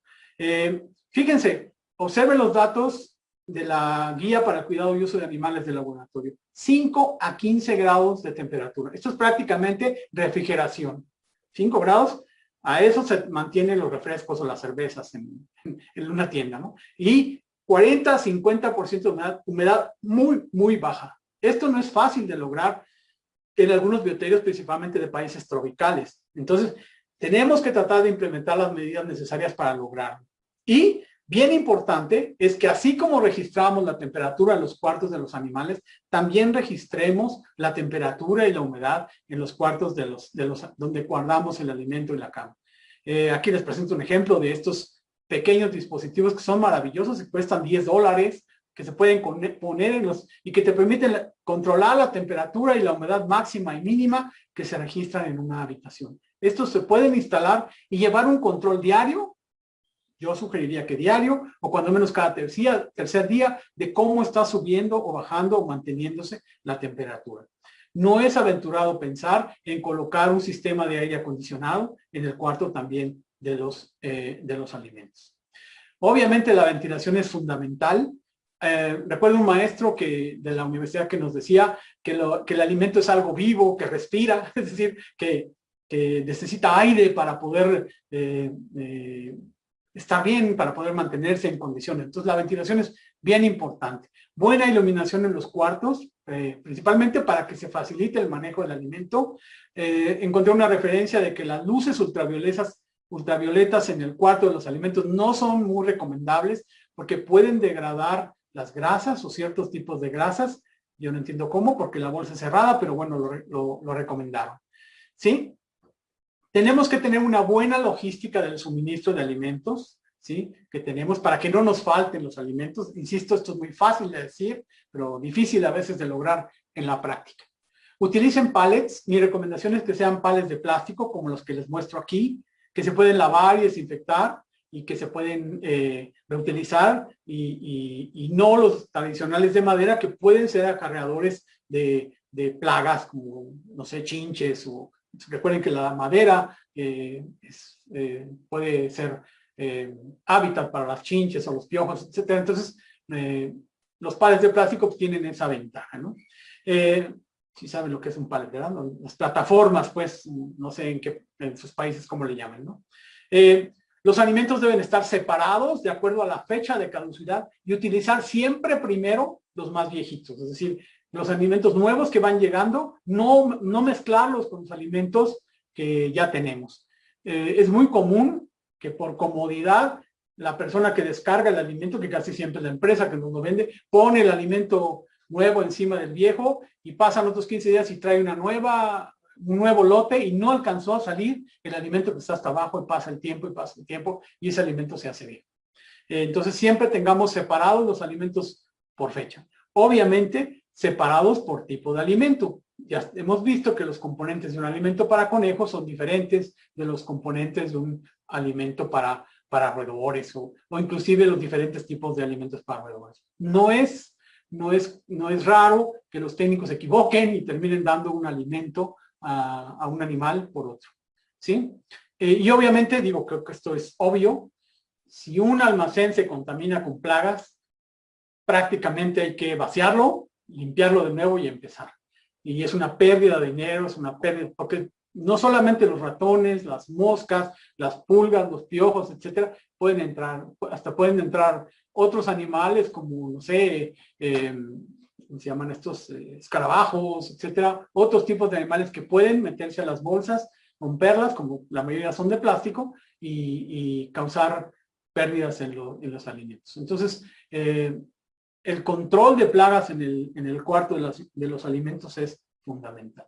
Fíjense, observen los datos de la guía para el cuidado y uso de animales de laboratorio. 5 a 15 grados de temperatura. Esto es prácticamente refrigeración. 5 grados. A eso se mantienen los refrescos o las cervezas en una tienda, ¿no? Y 40 a 50% de humedad muy, muy baja. Esto no es fácil de lograr en algunos bioterios, principalmente de países tropicales. Entonces, tenemos que tratar de implementar las medidas necesarias para lograrlo. Y, bien importante, es que así como registramos la temperatura en los cuartos de los animales, también registremos la temperatura y la humedad en los cuartos donde guardamos el alimento y la cama. Aquí les presento un ejemplo de estos pequeños dispositivos que son maravillosos y cuestan $10, que se pueden poner y que te permiten controlar la temperatura y la humedad máxima y mínima que se registran en una habitación. Estos se pueden instalar y llevar un control diario. Yo sugeriría que diario, o cuando menos cada tercer día, de cómo está subiendo o bajando o manteniéndose la temperatura. No es aventurado pensar en colocar un sistema de aire acondicionado en el cuarto también de los alimentos. Obviamente la ventilación es fundamental. Recuerdo un maestro de la universidad que nos decía que el alimento es algo vivo, que respira, es decir, que necesita aire para poder estar bien, para poder mantenerse en condiciones. Entonces la ventilación es bien importante. Buena iluminación en los cuartos, principalmente para que se facilite el manejo del alimento. Encontré una referencia de que las luces ultravioletas en el cuarto de los alimentos no son muy recomendables porque pueden degradar las grasas o ciertos tipos de grasas. Yo no entiendo cómo, porque la bolsa es cerrada, pero bueno, lo recomendaron. ¿Sí? Tenemos que tener una buena logística del suministro de alimentos, ¿sí? Que tenemos para que no nos falten los alimentos. Insisto, esto es muy fácil de decir, pero difícil a veces de lograr en la práctica. Utilicen pallets. Mi recomendación es que sean pallets de plástico, como los que les muestro aquí. que se pueden lavar y desinfectar y que se pueden reutilizar y no los tradicionales de madera que pueden ser acarreadores de plagas como, no sé, chinches o recuerden que la madera puede ser hábitat para las chinches o los piojos, etcétera. Entonces, los palets de plástico tienen esa ventaja, ¿no? Si saben lo que es un palet, ¿verdad? Las plataformas, pues, no sé en sus países cómo le llaman, ¿no? Los alimentos deben estar separados de acuerdo a la fecha de caducidad y utilizar siempre primero los más viejitos, es decir, los alimentos nuevos que van llegando, no mezclarlos con los alimentos que ya tenemos. Es muy común que por comodidad la persona que descarga el alimento, que casi siempre es la empresa que nos lo vende, pone el alimento nuevo encima del viejo y pasan otros 15 días y trae un nuevo lote y no alcanzó a salir el alimento que está hasta abajo y pasa el tiempo y ese alimento se hace viejo. Entonces siempre tengamos separados los alimentos por fecha. Obviamente separados por tipo de alimento. Ya hemos visto que los componentes de un alimento para conejos son diferentes de los componentes de un alimento para roedores o inclusive los diferentes tipos de alimentos para roedores. No es raro que los técnicos se equivoquen y terminen dando un alimento a un animal por otro, ¿sí? Y obviamente, creo que esto es obvio, si un almacén se contamina con plagas, prácticamente hay que vaciarlo, limpiarlo de nuevo y empezar. Y es una pérdida de dinero, es una pérdida, porque no solamente los ratones, las moscas, las pulgas, los piojos, etcétera, pueden entrar otros animales como, no sé, ¿cómo se llaman estos? Escarabajos, etcétera, otros tipos de animales que pueden meterse a las bolsas, romperlas, como la mayoría son de plástico, y causar pérdidas en los alimentos. Entonces, el control de plagas en el cuarto de los alimentos es fundamental.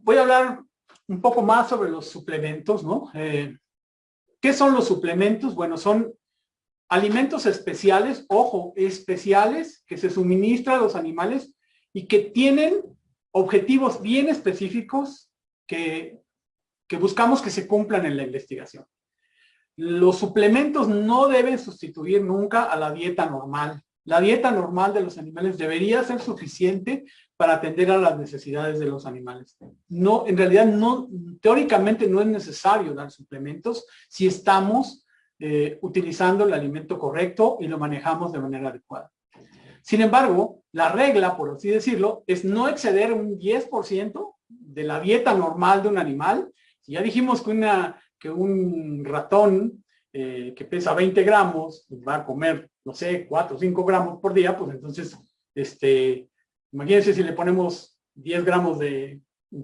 Voy a hablar un poco más sobre los suplementos, ¿no? ¿Qué son los suplementos? Bueno, son alimentos especiales, ojo, especiales, que se suministran a los animales y que tienen objetivos bien específicos que buscamos que se cumplan en la investigación. Los suplementos no deben sustituir nunca a la dieta normal. La dieta normal de los animales debería ser suficiente para atender a las necesidades de los animales. No, en realidad, teóricamente no es necesario dar suplementos si estamos utilizando el alimento correcto y lo manejamos de manera adecuada. Sin embargo, la regla, por así decirlo, es no exceder un 10% de la dieta normal de un animal. Si ya dijimos que un ratón que pesa 20 gramos va a comer, no sé, 4 o 5 gramos por día, pues entonces, imagínense si le ponemos 10 gramos de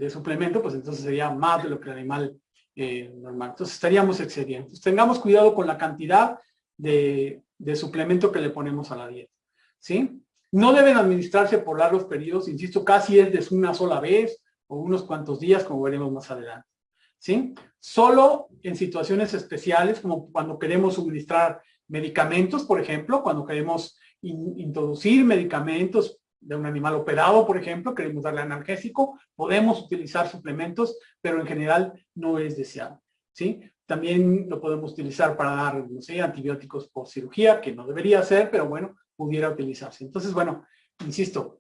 suplemento, pues entonces sería más de lo que el animal normal. Entonces estaríamos excediendo. Entonces, tengamos cuidado con la cantidad de suplemento que le ponemos a la dieta, ¿sí? No deben administrarse por largos periodos, insisto, casi es de una sola vez o unos cuantos días, como veremos más adelante, ¿sí? Solo en situaciones especiales, como cuando queremos suministrar medicamentos, por ejemplo, cuando queremos introducir medicamentos de un animal operado, por ejemplo, queremos darle analgésico, podemos utilizar suplementos, pero en general no es deseado, ¿sí? También lo podemos utilizar para dar, no sé, antibióticos por cirugía, que no debería ser, pero bueno, pudiera utilizarse. Entonces, bueno, insisto,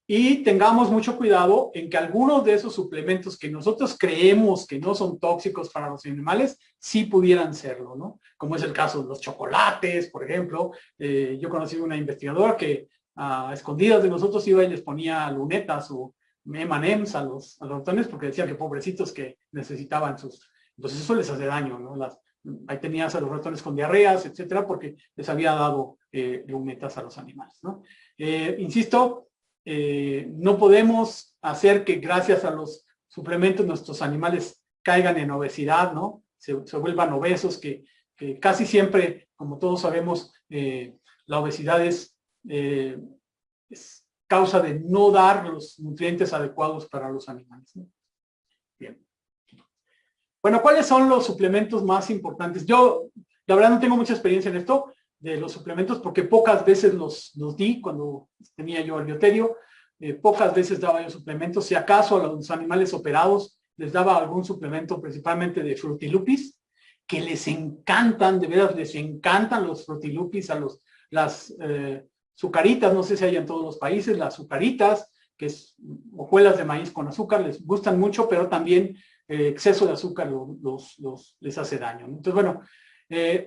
y tengamos mucho cuidado en que algunos de esos suplementos que nosotros creemos que no son tóxicos para los animales, sí pudieran serlo, ¿no? Como es el caso de los chocolates, por ejemplo. Yo conocí una investigadora que a escondidas de nosotros iba y les ponía lunetas o M&M's a los ratones porque decía que pobrecitos que necesitaban sus... Entonces eso les hace daño, ¿no? Ahí tenías a los ratones con diarreas, etcétera, porque les había dado lunetas a los animales, ¿no? Insisto, no podemos hacer que gracias a los suplementos nuestros animales caigan en obesidad, ¿no? Se vuelvan obesos, que casi siempre, como todos sabemos, la obesidad es causa de no dar los nutrientes adecuados para los animales, ¿no? Bien. Bueno, ¿cuáles son los suplementos más importantes? Yo, la verdad, no tengo mucha experiencia en esto de los suplementos porque pocas veces los di cuando tenía yo el bioterio. Pocas veces daba yo suplementos, si acaso a los animales operados les daba algún suplemento, principalmente de Frutilupis, que les encantan, de veras les encantan los Frutilupis, las sucaritas, no sé si hay en todos los países, las sucaritas, que es hojuelas de maíz con azúcar, les gustan mucho, pero también exceso de azúcar les hace daño. Entonces, bueno,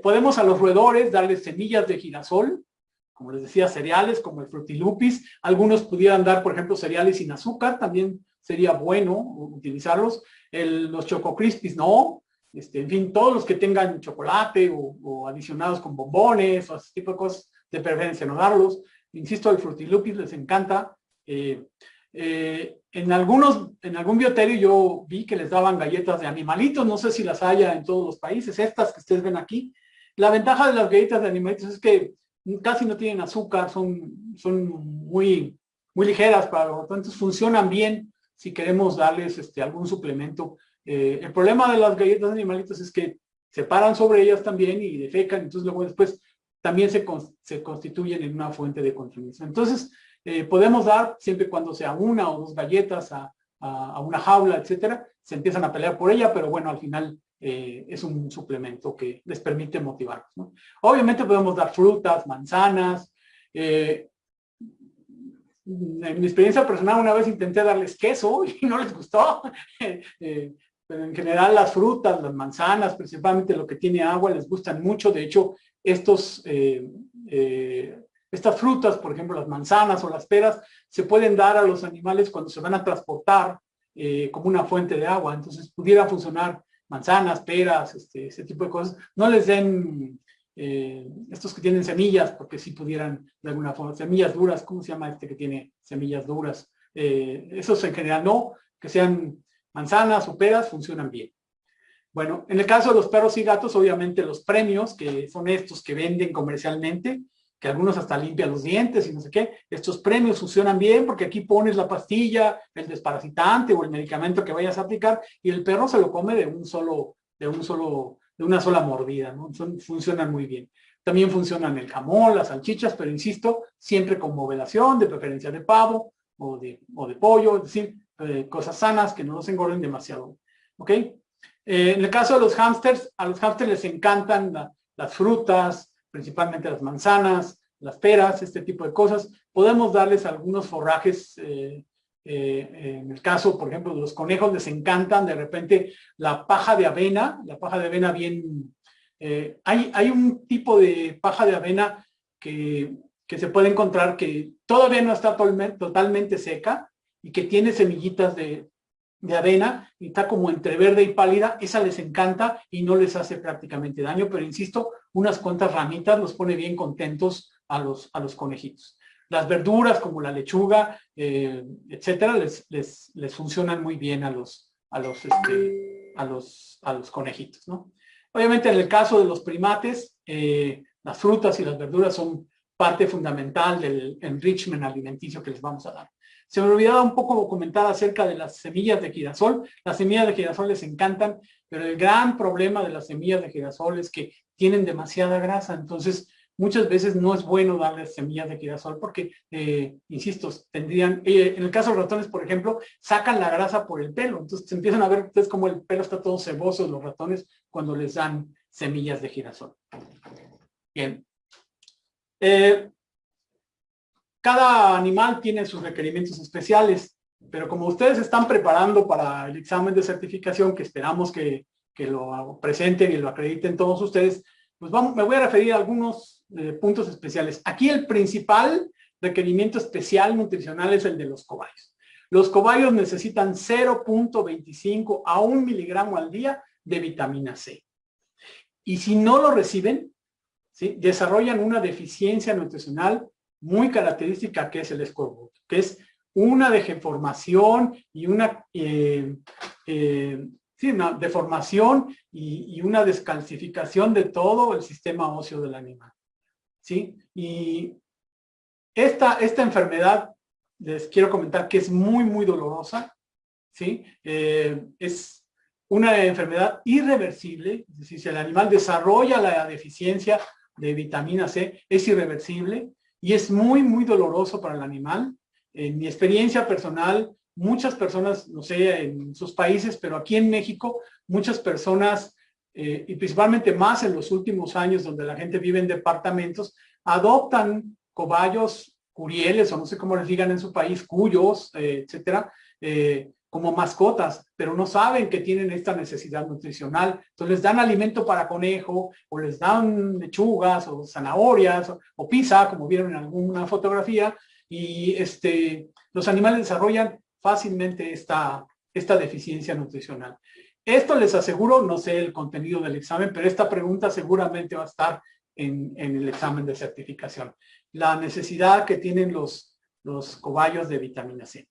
podemos a los roedores darles semillas de girasol, como les decía, cereales como el Frutilupis. Algunos pudieran dar, por ejemplo, cereales sin azúcar, también sería bueno utilizarlos. Los Choco Crispies no. En fin, todos los que tengan chocolate o adicionados con bombones o ese tipo de cosas, de preferencia no darlos. Insisto, el Frutilupis les encanta. En algún bioterio yo vi que les daban galletas de animalitos, no sé si las haya en todos los países, estas que ustedes ven aquí. La ventaja de las galletas de animalitos es que casi no tienen azúcar, son muy, muy ligeras, entonces funcionan bien si queremos darles algún suplemento. El problema de las galletas de animalitos es que se paran sobre ellas también y defecan, entonces luego después también se constituyen en una fuente de contaminación. Entonces, podemos dar, siempre y cuando sea una o dos galletas a una jaula, etcétera, se empiezan a pelear por ella, pero bueno, al final es un suplemento que les permite motivarlos, ¿no? Obviamente podemos dar frutas, manzanas. En mi experiencia personal, una vez intenté darles queso y no les gustó. Pero en general las frutas, las manzanas, principalmente lo que tiene agua, les gustan mucho. De hecho, estas frutas, por ejemplo, las manzanas o las peras, se pueden dar a los animales cuando se van a transportar como una fuente de agua. Entonces, pudiera funcionar manzanas, peras, ese tipo de cosas. No les den estos que tienen semillas, porque sí pudieran, de alguna forma, semillas duras. ¿Cómo se llama que tiene semillas duras? Esos en general no, que sean manzanas o peras, funcionan bien. Bueno, en el caso de los perros y gatos, obviamente los premios, que son estos que venden comercialmente, que algunos hasta limpian los dientes y no sé qué, estos premios funcionan bien porque aquí pones la pastilla, el desparasitante o el medicamento que vayas a aplicar y el perro se lo come de una sola mordida, ¿no? Funcionan muy bien. También funcionan el jamón, las salchichas, pero insisto, siempre con moderación, de preferencia de pavo o de pollo, es decir, cosas sanas que no los engorden demasiado. ¿Ok? En el caso de los hámsters, a los hámsters les encantan las frutas, principalmente las manzanas, las peras, este tipo de cosas. Podemos darles algunos forrajes. En el caso, por ejemplo, de los conejos les encantan de repente la paja de avena bien. Hay un tipo de paja de avena que se puede encontrar que todavía no está totalmente seca y que tiene semillitas de avena y está como entre verde y pálida. Esa les encanta y no les hace prácticamente daño, pero insisto, unas cuantas ramitas los pone bien contentos a los conejitos. Las verduras como la lechuga, etcétera, les funcionan muy bien a los conejitos, ¿no? Obviamente en el caso de los primates, las frutas y las verduras son parte fundamental del enrichment alimenticio que les vamos a dar. Se me olvidaba un poco comentar acerca de las semillas de girasol. Las semillas de girasol les encantan, pero el gran problema de las semillas de girasol es que tienen demasiada grasa. Entonces, muchas veces no es bueno darles semillas de girasol porque, insisto, tendrían, en el caso de los ratones, por ejemplo, sacan la grasa por el pelo. Entonces, se empiezan a ver ustedes como el pelo está todo ceboso de los ratones cuando les dan semillas de girasol. Bien. Cada animal tiene sus requerimientos especiales, pero como ustedes están preparando para el examen de certificación, que esperamos que lo presenten y lo acrediten todos ustedes, pues me voy a referir a algunos puntos especiales. Aquí el principal requerimiento especial nutricional es el de los cobayos. Los cobayos necesitan 0.25 a 1 miligramo al día de vitamina C. Y si no lo reciben, ¿sí?, desarrollan una deficiencia nutricional muy característica, que es el escorbuto, que es una deformación y una deformación y una descalcificación de todo el sistema óseo del animal, ¿sí? Y esta enfermedad, les quiero comentar que es muy, muy dolorosa, ¿sí? Es una enfermedad irreversible, es decir, si el animal desarrolla la deficiencia de vitamina C, es irreversible y es muy, muy doloroso para el animal. En mi experiencia personal, muchas personas, no sé, en sus países, pero aquí en México, muchas personas, y principalmente más en los últimos años, donde la gente vive en departamentos, adoptan cobayos, curieles, o no sé cómo les digan en su país, cuyos, etcétera, como mascotas, pero no saben que tienen esta necesidad nutricional. Entonces les dan alimento para conejo, o les dan lechugas, o zanahorias, o pizza, como vieron en alguna fotografía, y los animales desarrollan fácilmente esta deficiencia nutricional. Esto les aseguro, no sé el contenido del examen, pero esta pregunta seguramente va a estar en el examen de certificación. La necesidad que tienen los cobayos de vitamina C.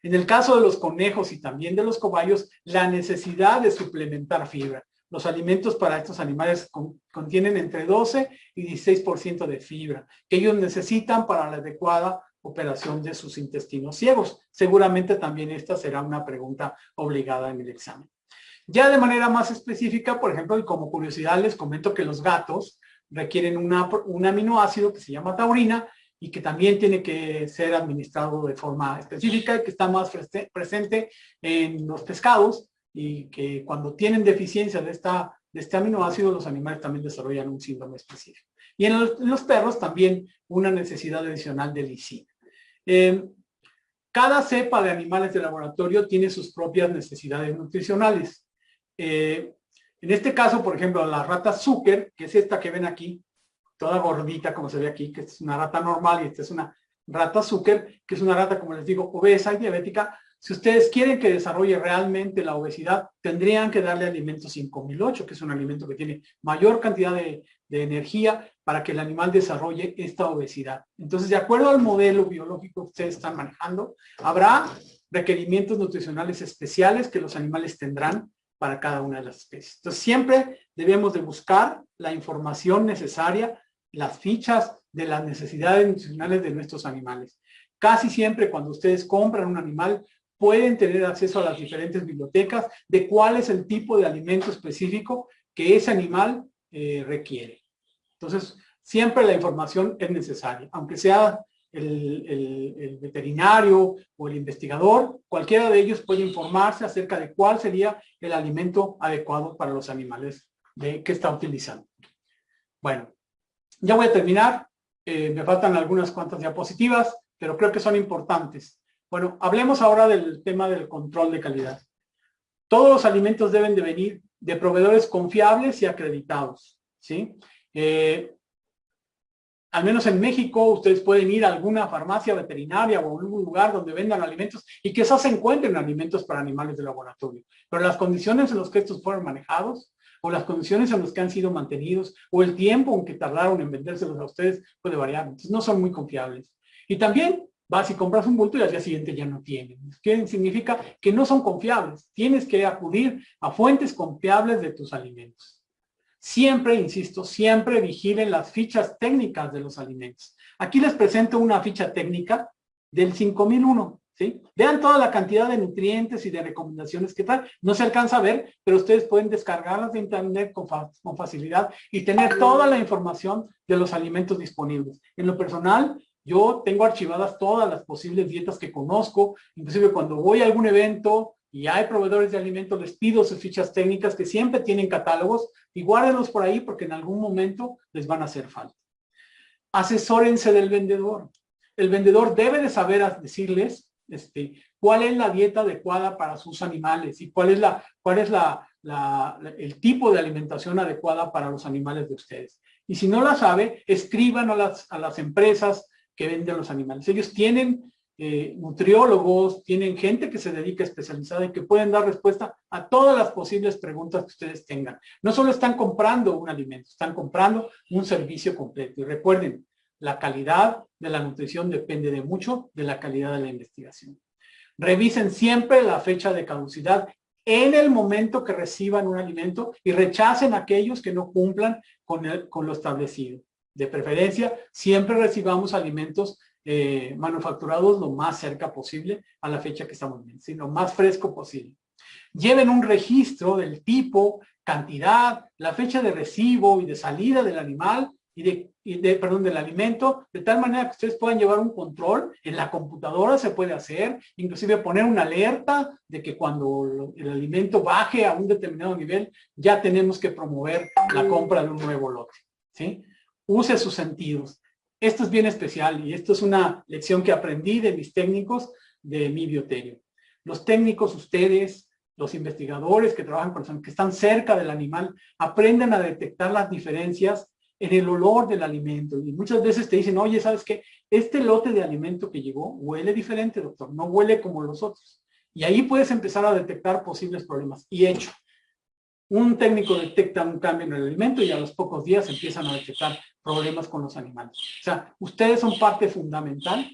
En el caso de los conejos y también de los cobayos, la necesidad de suplementar fibra. Los alimentos para estos animales contienen entre 12 y 16% de fibra, que ellos necesitan para la adecuada operación de sus intestinos ciegos. Seguramente también esta será una pregunta obligada en el examen. Ya de manera más específica, por ejemplo, y como curiosidad les comento que los gatos requieren un aminoácido que se llama taurina, y que también tiene que ser administrado de forma específica, y que está más presente en los pescados, y que cuando tienen deficiencia de este aminoácido, los animales también desarrollan un síndrome específico. Y en los perros también una necesidad adicional de lisina. Cada cepa de animales de laboratorio tiene sus propias necesidades nutricionales. En este caso, por ejemplo, la rata Zucker, que es esta que ven aquí, toda gordita como se ve aquí, que es una rata normal, y esta es una rata Zucker, que es una rata, como les digo, obesa y diabética. Si ustedes quieren que desarrolle realmente la obesidad, tendrían que darle alimento 5008, que es un alimento que tiene mayor cantidad de energía para que el animal desarrolle esta obesidad. Entonces, de acuerdo al modelo biológico que ustedes están manejando, habrá requerimientos nutricionales especiales que los animales tendrán para cada una de las especies. Entonces, siempre debemos de buscar la información necesaria, las fichas de las necesidades nutricionales de nuestros animales. Casi siempre cuando ustedes compran un animal, pueden tener acceso a las diferentes bibliotecas de cuál es el tipo de alimento específico que ese animal requiere. Entonces, siempre la información es necesaria, aunque sea el veterinario o el investigador, cualquiera de ellos puede informarse acerca de cuál sería el alimento adecuado para los animales que está utilizando. Bueno, ya voy a terminar. Me faltan algunas cuantas diapositivas, pero creo que son importantes. Bueno, hablemos ahora del tema del control de calidad. Todos los alimentos deben de venir de proveedores confiables y acreditados, ¿sí? Al menos en México, ustedes pueden ir a alguna farmacia veterinaria o a algún lugar donde vendan alimentos y quizás se encuentren alimentos para animales de laboratorio. Pero las condiciones en las que estos fueron manejados, o las condiciones en las que han sido mantenidos, o el tiempo en que tardaron en vendérselos a ustedes, puede variar. Entonces, no son muy confiables. Y también vas y compras un bulto y al día siguiente ya no tienen. ¿Qué significa? Que no son confiables. Tienes que acudir a fuentes confiables de tus alimentos. Siempre, insisto, siempre vigilen las fichas técnicas de los alimentos. Aquí les presento una ficha técnica del 5001, ¿sí? Vean toda la cantidad de nutrientes y de recomendaciones que trae. No se alcanza a ver, pero ustedes pueden descargarlas de internet con facilidad y tener toda la información de los alimentos disponibles. En lo personal, yo tengo archivadas todas las posibles dietas que conozco, inclusive cuando voy a algún evento y hay proveedores de alimentos, les pido sus fichas técnicas que siempre tienen catálogos y guárdenlos por ahí porque en algún momento les van a hacer falta. Asesórense del vendedor. El vendedor debe de saber decirles cuál es la dieta adecuada para sus animales y cuál es el tipo de alimentación adecuada para los animales de ustedes. Y si no la sabe, escriban a las empresas que venden los animales. Ellos tienen nutriólogos, tienen gente que se dedica especializada y que pueden dar respuesta a todas las posibles preguntas que ustedes tengan. No solo están comprando un alimento, están comprando un servicio completo. Y recuerden, la calidad de la nutrición depende de mucho de la calidad de la investigación. Revisen siempre la fecha de caducidad en el momento que reciban un alimento y rechacen aquellos que no cumplan con lo establecido. De preferencia, siempre recibamos alimentos manufacturados lo más cerca posible a la fecha que estamos viendo, ¿sí? Lo más fresco posible. Lleven un registro del tipo, cantidad, la fecha de recibo y de salida del animal perdón, del alimento, de tal manera que ustedes puedan llevar un control. En la computadora se puede hacer, inclusive poner una alerta de que cuando el alimento baje a un determinado nivel, ya tenemos que promover la compra de un nuevo lote, ¿sí? Use sus sentidos. Esto es bien especial y esto es una lección que aprendí de mis técnicos de mi bioterio. Los técnicos, ustedes, los investigadores que trabajan con personas que están cerca del animal, aprenden a detectar las diferencias en el olor del alimento. Y muchas veces te dicen, oye, ¿sabes qué? Este lote de alimento que llegó huele diferente, doctor, no huele como los otros. Y ahí puedes empezar a detectar posibles problemas. Y hecho, un técnico detecta un cambio en el alimento y a los pocos días empiezan a detectar problemas con los animales. O sea, ustedes son parte fundamental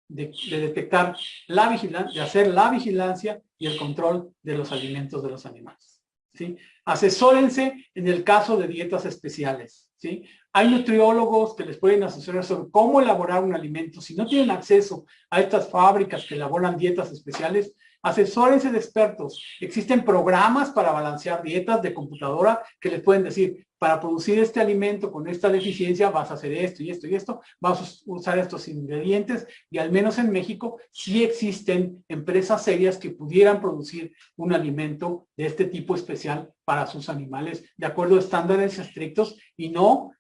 de detectar la vigilancia, de hacer la vigilancia y el control de los alimentos de los animales, ¿sí? Asesórense en el caso de dietas especiales, ¿sí? Hay nutriólogos que les pueden asesorar sobre cómo elaborar un alimento. Si no tienen acceso a estas fábricas que elaboran dietas especiales, asesórense de expertos. Existen programas para balancear dietas de computadora que les pueden decir, para producir este alimento con esta deficiencia vas a hacer esto y esto y esto, vas a usar estos ingredientes, y al menos en México sí existen empresas serias que pudieran producir un alimento de este tipo especial para sus animales de acuerdo a estándares estrictos y no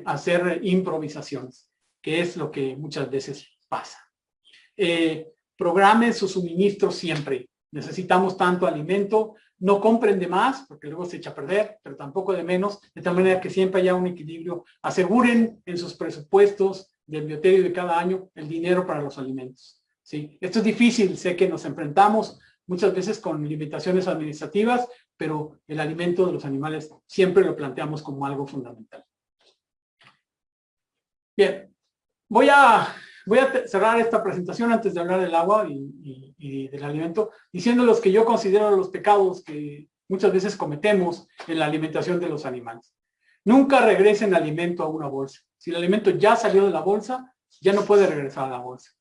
hacer improvisaciones, que es lo que muchas veces pasa. Programen su suministro siempre. Necesitamos tanto alimento, no compren de más, porque luego se echa a perder, pero tampoco de menos, de tal manera que siempre haya un equilibrio. Aseguren en sus presupuestos del bioterio de cada año el dinero para los alimentos, ¿sí? Esto es difícil, sé que nos enfrentamos muchas veces con limitaciones administrativas, pero el alimento de los animales siempre lo planteamos como algo fundamental. Bien, voy a cerrar esta presentación antes de hablar del agua y del alimento, diciéndoles que yo considero los pecados que muchas veces cometemos en la alimentación de los animales. Nunca regresen alimento a una bolsa. Si el alimento ya salió de la bolsa, ya no puede regresar a la bolsa.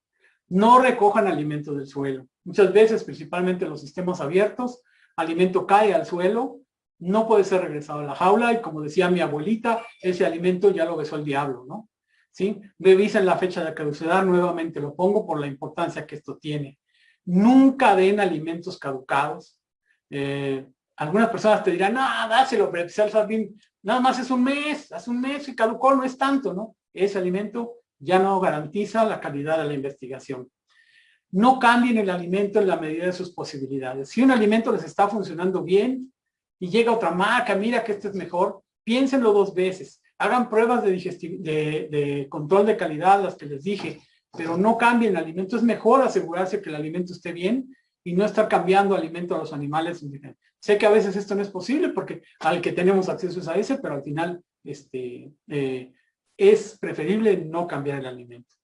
No recojan alimento del suelo. Muchas veces, principalmente en los sistemas abiertos, alimento cae al suelo, no puede ser regresado a la jaula y, como decía mi abuelita, ese alimento ya lo besó el diablo, ¿no? ¿Sí? Revisen la fecha de caducidad, nuevamente lo pongo por la importancia que esto tiene. Nunca den alimentos caducados. Algunas personas te dirán, no, dáselo, pero nada más es un mes, hace un mes y caducó, no es tanto, ¿no? Ese alimento ya no garantiza la calidad de la investigación. No cambien el alimento en la medida de sus posibilidades. Si un alimento les está funcionando bien y llega otra marca, mira que este es mejor, piénsenlo 2 veces. Hagan pruebas de control de calidad, las que les dije, pero no cambien el alimento. Es mejor asegurarse que el alimento esté bien y no estar cambiando alimento a los animales. Sé que a veces esto no es posible porque al que tenemos acceso es a ese, pero al final es preferible no cambiar el alimento.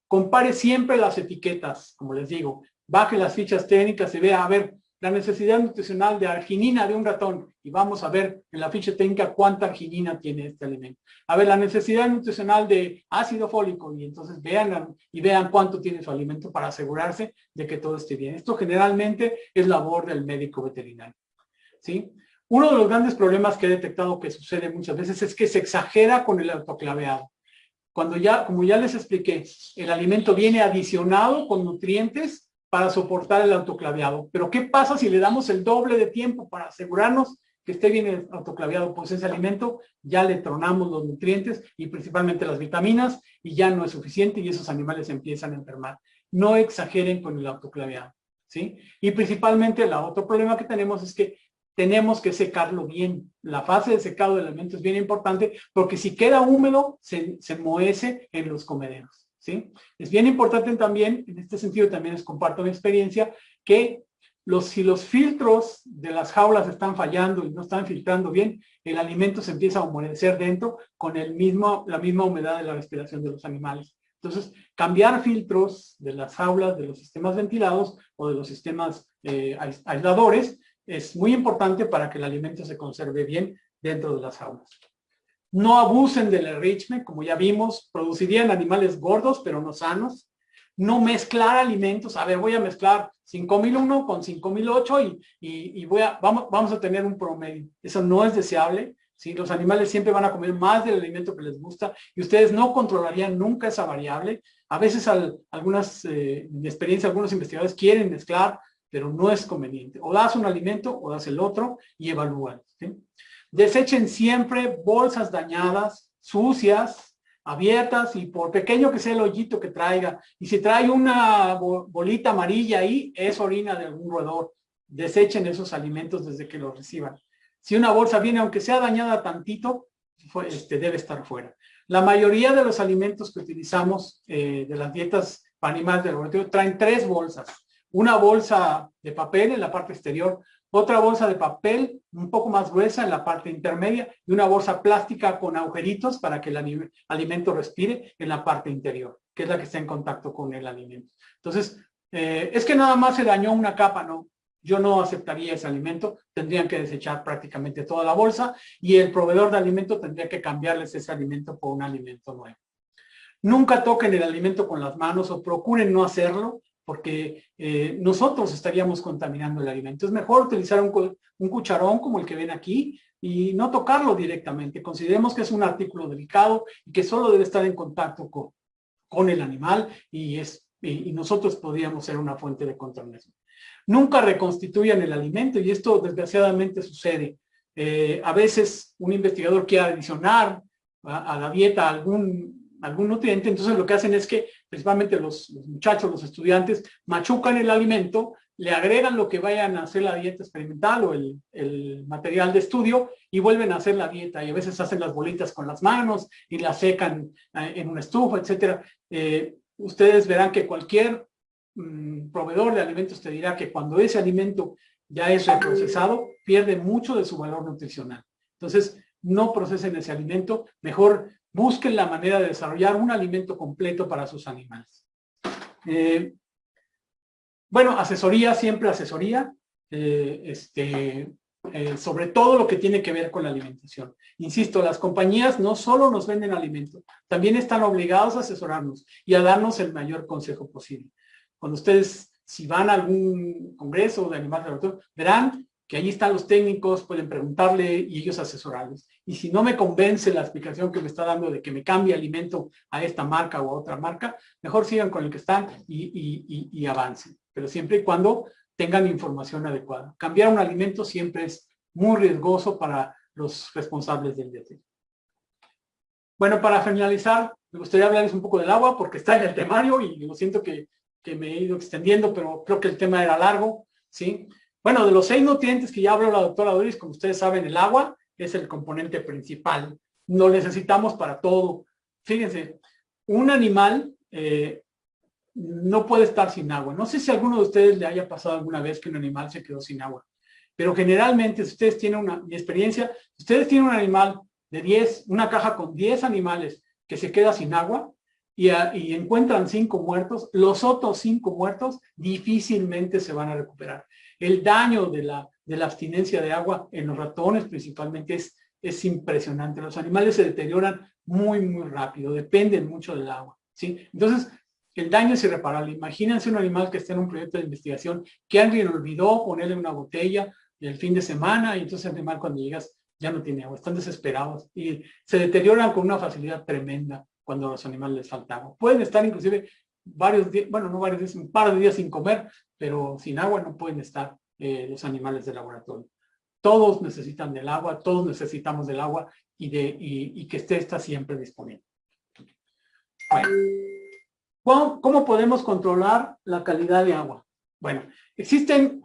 Compare siempre las etiquetas, como les digo. Baje las fichas técnicas y vea, a ver, la necesidad nutricional de arginina de un ratón, y vamos a ver en la ficha técnica cuánta arginina tiene este alimento. A ver, la necesidad nutricional de ácido fólico, y entonces vean cuánto tiene su alimento para asegurarse de que todo esté bien. Esto generalmente es labor del médico veterinario, ¿sí? Uno de los grandes problemas que he detectado que sucede muchas veces es que se exagera con el autoclaveado. Como ya les expliqué, el alimento viene adicionado con nutrientes para soportar el autoclaveado. Pero ¿qué pasa si le damos el doble de tiempo para asegurarnos que esté bien autoclaveado? Pues ese alimento ya le tronamos los nutrientes y principalmente las vitaminas y ya no es suficiente y esos animales empiezan a enfermar. No exageren con el autoclaveado, ¿sí? Y principalmente el otro problema que tenemos es que tenemos que secarlo bien. La fase de secado del alimento es bien importante porque si queda húmedo se enmohece en los comederos, ¿sí? Es bien importante también, en este sentido también les comparto mi experiencia, que si los filtros de las jaulas están fallando y no están filtrando bien, el alimento se empieza a humedecer dentro con la misma humedad de la respiración de los animales. Entonces, cambiar filtros de las jaulas, de los sistemas ventilados o de los sistemas aisladores es muy importante para que el alimento se conserve bien dentro de las jaulas. No abusen del enrichment, como ya vimos, producirían animales gordos pero no sanos. No mezclar alimentos. A ver, voy a mezclar 5001 con 5008 y vamos a tener un promedio. Eso no es deseable. ¿sí? Los animales siempre van a comer más del alimento que les gusta y ustedes no controlarían nunca esa variable. A veces en mi experiencia, algunos investigadores quieren mezclar, pero no es conveniente. O das un alimento o das el otro y evalúan, ¿sí? Desechen siempre bolsas dañadas, sucias, abiertas, y por pequeño que sea el hoyito que traiga, y si trae una bolita amarilla ahí, es orina de algún roedor. Desechen esos alimentos desde que los reciban. Si una bolsa viene, aunque sea dañada tantito, debe estar fuera. La mayoría de los alimentos que utilizamos de las dietas para animales de laboratorio traen 3 bolsas. Una bolsa de papel en la parte exterior, otra bolsa de papel un poco más gruesa en la parte intermedia y una bolsa plástica con agujeritos para que el alimento respire en la parte interior, que es la que está en contacto con el alimento. Entonces, es que nada más se dañó una capa, no. Yo no aceptaría ese alimento, tendrían que desechar prácticamente toda la bolsa y el proveedor de alimento tendría que cambiarles ese alimento por un alimento nuevo. Nunca toquen el alimento con las manos o procuren no hacerlo, porque nosotros estaríamos contaminando el alimento. Es mejor utilizar un cucharón como el que ven aquí y no tocarlo directamente. Consideremos que es un artículo delicado y que solo debe estar en contacto con el animal y nosotros podríamos ser una fuente de contaminación. Nunca reconstituyan el alimento y esto desgraciadamente sucede. A veces un investigador quiere adicionar a la dieta algún nutriente, entonces lo que hacen es que principalmente los muchachos, los estudiantes, machucan el alimento, le agregan lo que vayan a hacer la dieta experimental o el material de estudio y vuelven a hacer la dieta y a veces hacen las bolitas con las manos y las secan en una estufa, etcétera. Ustedes verán que cualquier proveedor de alimentos te dirá que cuando ese alimento ya es reprocesado, pierde mucho de su valor nutricional. Entonces, no procesen ese alimento, mejor busquen la manera de desarrollar un alimento completo para sus animales. Bueno, asesoría, siempre asesoría, sobre todo lo que tiene que ver con la alimentación. Insisto, las compañías no solo nos venden alimentos, también están obligados a asesorarnos y a darnos el mayor consejo posible. Cuando ustedes, si van a algún congreso de animales de laboratorio, verán que allí están los técnicos, pueden preguntarle y ellos asesorarles. Y si no me convence la explicación que me está dando de que me cambie alimento a esta marca o a otra marca, mejor sigan con el que están y avancen. Pero siempre y cuando tengan información adecuada. Cambiar un alimento siempre es muy riesgoso para los responsables del dietético. Bueno, para finalizar, me gustaría hablarles un poco del agua porque está en el temario y lo siento que me he ido extendiendo, pero creo que el tema era largo, ¿sí? Bueno, de los 6 nutrientes que ya habló la doctora Doris, como ustedes saben, el agua es el componente principal. Lo necesitamos para todo. Fíjense, un animal no puede estar sin agua. No sé si a alguno de ustedes le haya pasado alguna vez que un animal se quedó sin agua, pero generalmente, si ustedes tienen mi experiencia, si ustedes tienen un animal de una caja con 10 animales que se queda sin agua y encuentran 5 muertos, los otros 5 muertos difícilmente se van a recuperar. El daño de la abstinencia de agua en los ratones principalmente es impresionante. Los animales se deterioran muy, muy rápido, dependen mucho del agua, ¿sí? Entonces, el daño es irreparable. Imagínense un animal que está en un proyecto de investigación que alguien olvidó ponerle una botella el fin de semana y entonces el animal cuando llegas ya no tiene agua. Están desesperados y se deterioran con una facilidad tremenda cuando a los animales les falta agua. Pueden estar inclusive varios días, bueno, no varios días, un par de días sin comer, pero sin agua no pueden estar los animales de laboratorio. Todos necesitan del agua, todos necesitamos del agua y que está siempre disponible. Bueno, ¿cómo podemos controlar la calidad de agua? Bueno, existen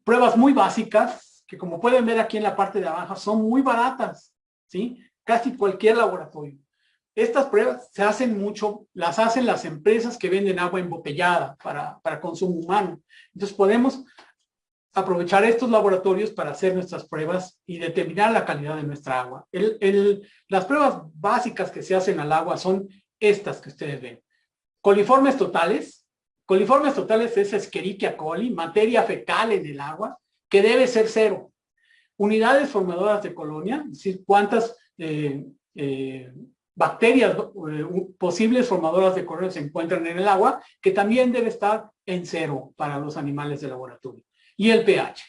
pruebas muy básicas que, como pueden ver aquí en la parte de abajo, son muy baratas, ¿sí? Casi cualquier laboratorio. Estas pruebas se hacen mucho, las hacen las empresas que venden agua embotellada para consumo humano. Entonces podemos aprovechar estos laboratorios para hacer nuestras pruebas y determinar la calidad de nuestra agua. Las pruebas básicas que se hacen al agua son estas que ustedes ven. Coliformes totales. Coliformes totales es Escherichia coli, materia fecal en el agua, que debe ser 0. Unidades formadoras de colonia, es decir, cuántas bacterias posibles formadoras de colonia se encuentran en el agua, que también debe estar en 0 para los animales de laboratorio. Y el pH.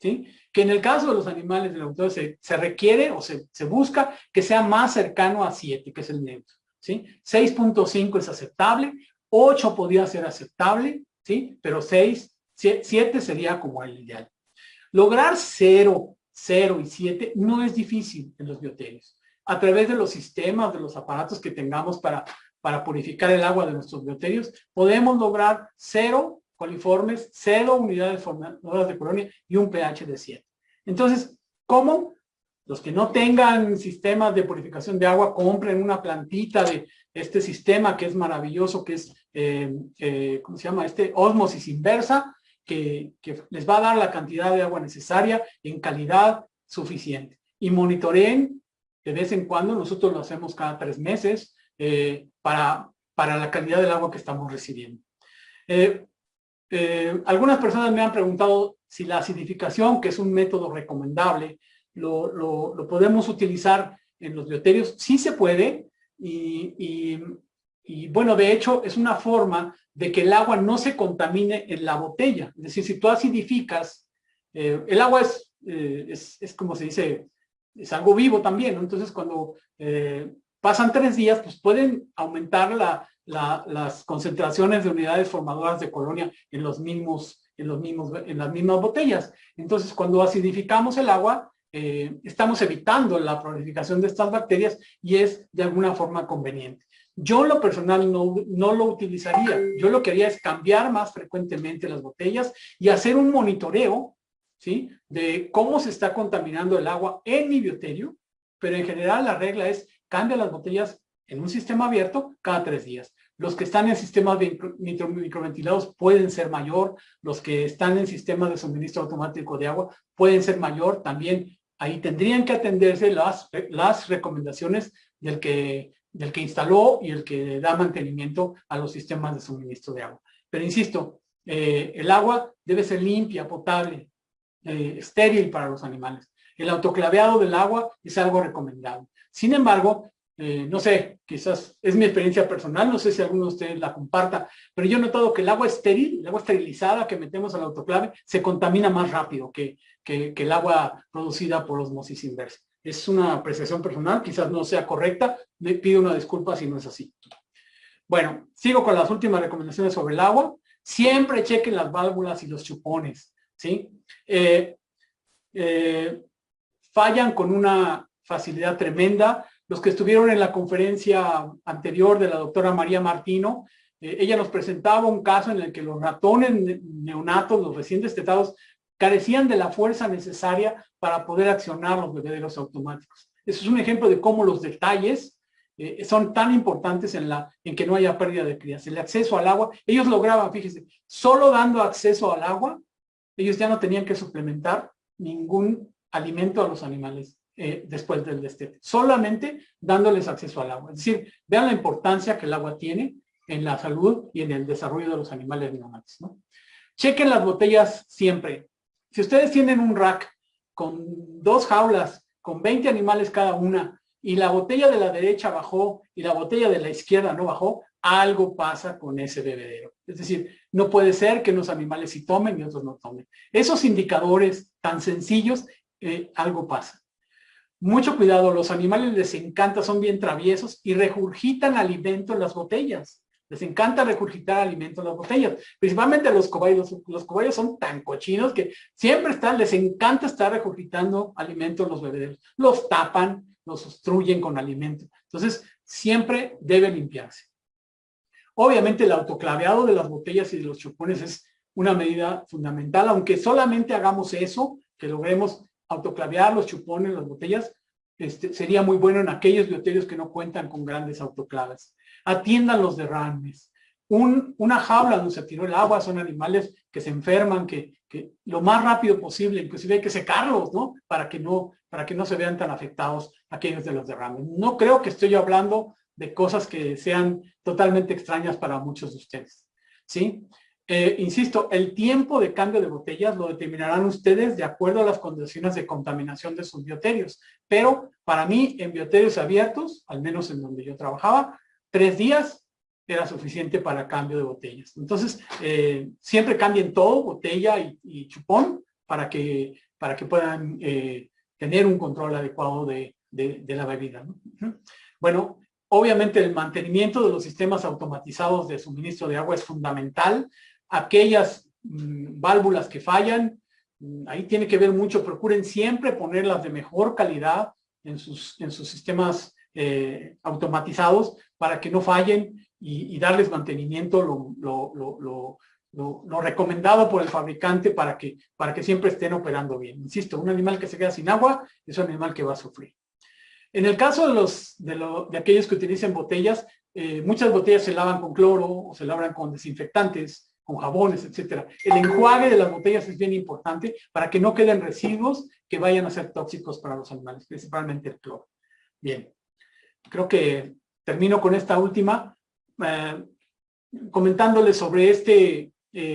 ¿sí? Que en el caso de los animales del laboratorio se requiere o se busca que sea más cercano a 7, que es el neutro, ¿sí? 6.5 es aceptable, 8 podría ser aceptable, ¿sí? Pero 7 sería como el ideal. Lograr 0, 0 y 7 no es difícil en los bioterios. A través de los sistemas, de los aparatos que tengamos para purificar el agua de nuestros bioterios, podemos lograr 0 coliformes, 0 unidades formadoras de colonia y un pH de 7. Entonces, ¿cómo? Los que no tengan sistemas de purificación de agua, compren una plantita de este sistema que es maravilloso, que es, ¿cómo se llama? Ósmosis inversa, que les va a dar la cantidad de agua necesaria en calidad suficiente. Y monitoreen de vez en cuando, nosotros lo hacemos cada 3 meses, para la calidad del agua que estamos recibiendo. Algunas personas me han preguntado si la acidificación, que es un método recomendable, lo podemos utilizar en los bioterios. Sí se puede, y bueno, de hecho es una forma de que el agua no se contamine en la botella. Es decir, si tú acidificas, el agua es como se dice, es algo vivo también, ¿no? Entonces cuando pasan 3 días, pues pueden aumentar las concentraciones de unidades formadoras de colonia en las mismas botellas. Entonces, cuando acidificamos el agua, estamos evitando la prolificación de estas bacterias y es de alguna forma conveniente. Yo en lo personal no lo utilizaría. Yo lo que haría es cambiar más frecuentemente las botellas y hacer un monitoreo, ¿sí?, de cómo se está contaminando el agua en mi bioterio, pero en general la regla es cambia las botellas en un sistema abierto cada 3 días. Los que están en sistemas microventilados pueden ser mayor, los que están en sistemas de suministro automático de agua pueden ser mayor también. Ahí tendrían que atenderse las recomendaciones del que instaló y el que da mantenimiento a los sistemas de suministro de agua. Pero insisto, el agua debe ser limpia, potable, estéril para los animales. El autoclaveado del agua es algo recomendable. Sin embargo, no sé, quizás es mi experiencia personal, no sé si alguno de ustedes la comparta, pero yo he notado que el agua estéril, el agua esterilizada que metemos al autoclave, se contamina más rápido que el agua producida por osmosis inversa. Es una apreciación personal, quizás no sea correcta, le pido una disculpa si no es así. Bueno, sigo con las últimas recomendaciones sobre el agua. Siempre chequen las válvulas y los chupones, ¿sí? Fallan con una facilidad tremenda. Los que estuvieron en la conferencia anterior de la doctora María Martino, ella nos presentaba un caso en el que los ratones neonatos, los recién destetados, carecían de la fuerza necesaria para poder accionar los bebederos automáticos. Eso es un ejemplo de cómo los detalles son tan importantes en que no haya pérdida de crías. El acceso al agua, ellos lograban, fíjense, solo dando acceso al agua, ellos ya no tenían que suplementar ningún alimento a los animales después del destete, solamente dándoles acceso al agua. Es decir, vean la importancia que el agua tiene en la salud y en el desarrollo de los animales neonatos, ¿no? Chequen las botellas siempre. Si ustedes tienen un rack con 2 jaulas, con 20 animales cada una, y la botella de la derecha bajó y la botella de la izquierda no bajó, algo pasa con ese bebedero. Es decir, no puede ser que unos animales sí tomen y otros no tomen. Esos indicadores tan sencillos, algo pasa. Mucho cuidado, los animales les encanta, son bien traviesos y regurgitan alimento en las botellas. Les encanta regurgitar alimento en las botellas. Principalmente los cobayos. Los cobayos son tan cochinos que siempre les encanta estar regurgitando alimento en los bebederos. Los tapan, los obstruyen con alimento. Entonces, siempre debe limpiarse. Obviamente, el autoclaveado de las botellas y de los chupones es una medida fundamental, aunque solamente hagamos eso, que logremos autoclavear los chupones, las botellas, sería muy bueno en aquellos bioterios que no cuentan con grandes autoclaves. Atiendan los derrames. Una jaula donde se tiró el agua, son animales que se enferman, que lo más rápido posible, inclusive hay que secarlos, ¿no? Para que no se vean tan afectados aquellos de los derrames. No creo que estoy hablando de cosas que sean totalmente extrañas para muchos de ustedes, ¿sí? Insisto, el tiempo de cambio de botellas lo determinarán ustedes de acuerdo a las condiciones de contaminación de sus bioterios. Pero para mí, en bioterios abiertos, al menos en donde yo trabajaba, 3 días era suficiente para cambio de botellas. Entonces, siempre cambien todo, botella y chupón, para que puedan tener un control adecuado de la bebida, ¿no? Bueno, obviamente el mantenimiento de los sistemas automatizados de suministro de agua es fundamental. Aquellas válvulas que fallan, ahí tiene que ver mucho. Procuren siempre ponerlas de mejor calidad en sus sistemas automatizados para que no fallen y darles mantenimiento lo recomendado por el fabricante para que siempre estén operando bien. Insisto, un animal que se queda sin agua es un animal que va a sufrir. En el caso de aquellos que utilicen botellas, muchas botellas se lavan con cloro o se lavan con desinfectantes, con jabones, etcétera. El enjuague de las botellas es bien importante para que no queden residuos que vayan a ser tóxicos para los animales, principalmente el cloro. Bien, creo que termino con esta última, comentándoles sobre este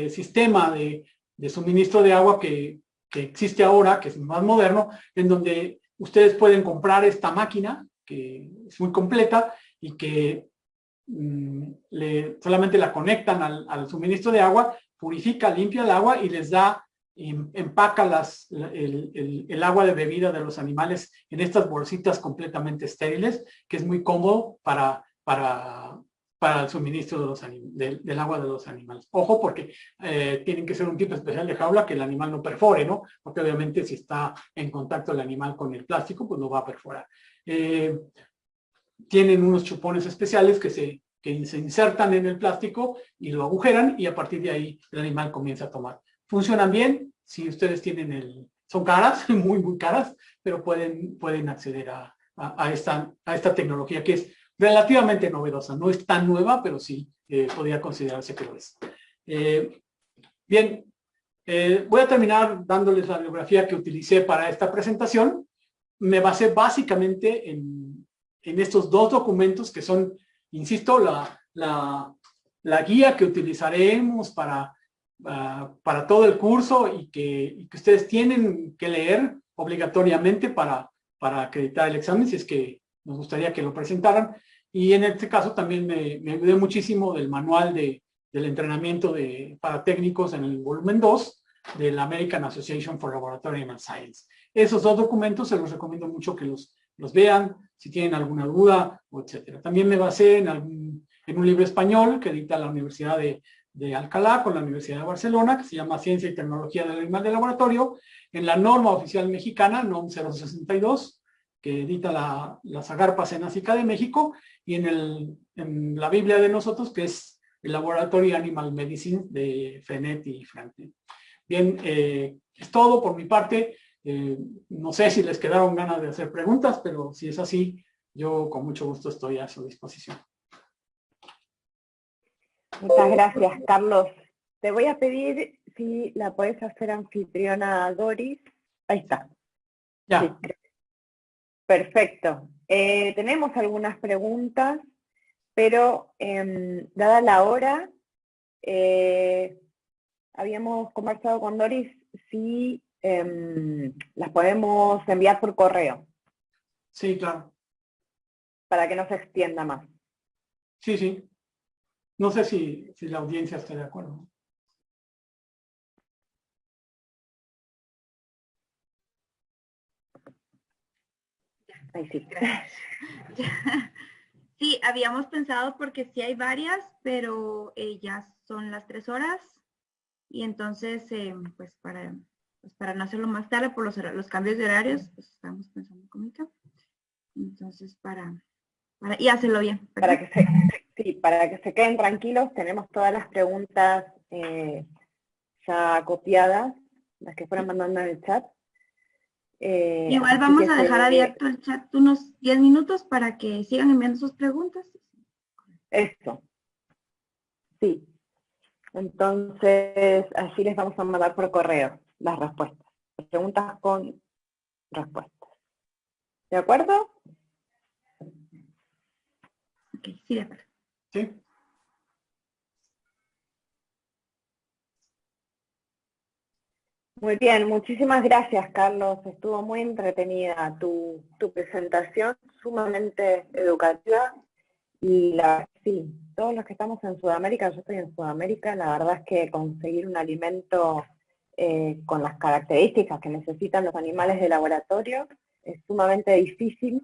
sistema de suministro de agua que existe ahora, que es más moderno, en donde ustedes pueden comprar esta máquina, que es muy completa y que solamente la conectan al suministro de agua, purifica, limpia el agua y les da, empaca el agua de bebida de los animales en estas bolsitas completamente estériles, que es muy cómodo para el suministro del agua de los animales. Ojo, porque tienen que ser un tipo especial de jaula que el animal no perfore, ¿no? Porque obviamente si está en contacto el animal con el plástico, pues lo va a perforar. Tienen unos chupones especiales que se insertan en el plástico y lo agujeran y a partir de ahí el animal comienza a tomar. Funcionan bien, si ustedes tienen son caras, muy, muy caras, pero pueden acceder a esta tecnología que es relativamente novedosa. No es tan nueva, pero sí podría considerarse que lo es. Bien, voy a terminar dándoles la bibliografía que utilicé para esta presentación. Me basé básicamente en estos dos documentos que son, insisto, la guía que utilizaremos para todo el curso y que ustedes tienen que leer obligatoriamente para acreditar el examen, si es que nos gustaría que lo presentaran. Y en este caso también me ayudé muchísimo del manual del entrenamiento para técnicos en el volumen 2 de la American Association for Laboratory Animal Science. Esos dos documentos se los recomiendo mucho que los vean, si tienen alguna duda, etcétera. También me basé en un libro español que edita la Universidad de Alcalá con la Universidad de Barcelona, que se llama Ciencia y Tecnología del Animal de Laboratorio, en la norma oficial mexicana, NOM 062, que edita la Zagarpa Senásica de México, y en la Biblia de nosotros, que es el Laboratory Animal Medicine de Frenet y Franklin. Bien, es todo por mi parte. No sé si les quedaron ganas de hacer preguntas, pero si es así, yo con mucho gusto estoy a su disposición. Muchas gracias, Carlos. Te voy a pedir si la podés hacer anfitriona, Doris. Ahí está. Ya. Sí. Perfecto. Tenemos algunas preguntas, pero dada la hora, habíamos conversado con Doris si las podemos enviar por correo. Sí, claro. Para que no se extienda más. Sí, sí. No sé si la audiencia está de acuerdo. Ahí sí. Gracias. Sí, habíamos pensado porque sí hay varias, pero ya son las 3 horas y entonces pues para no hacerlo más tarde por los cambios de horarios, pues estamos pensando en comunicar. Entonces y hacerlo bien. Para que se queden tranquilos, tenemos todas las preguntas ya copiadas, las que fueron mandando en el chat. Igual vamos a dejar abierto el chat unos 10 minutos para que sigan enviando sus preguntas. Eso. Sí. Entonces, así les vamos a mandar por correo las respuestas. Las preguntas con respuestas. ¿De acuerdo? Ok, sí, de acuerdo. Sí. Muy bien, muchísimas gracias, Carlos. Estuvo muy entretenida tu presentación, sumamente educativa. Y sí, todos los que estamos en Sudamérica, yo estoy en Sudamérica, la verdad es que conseguir un alimento con las características que necesitan los animales de laboratorio, es sumamente difícil.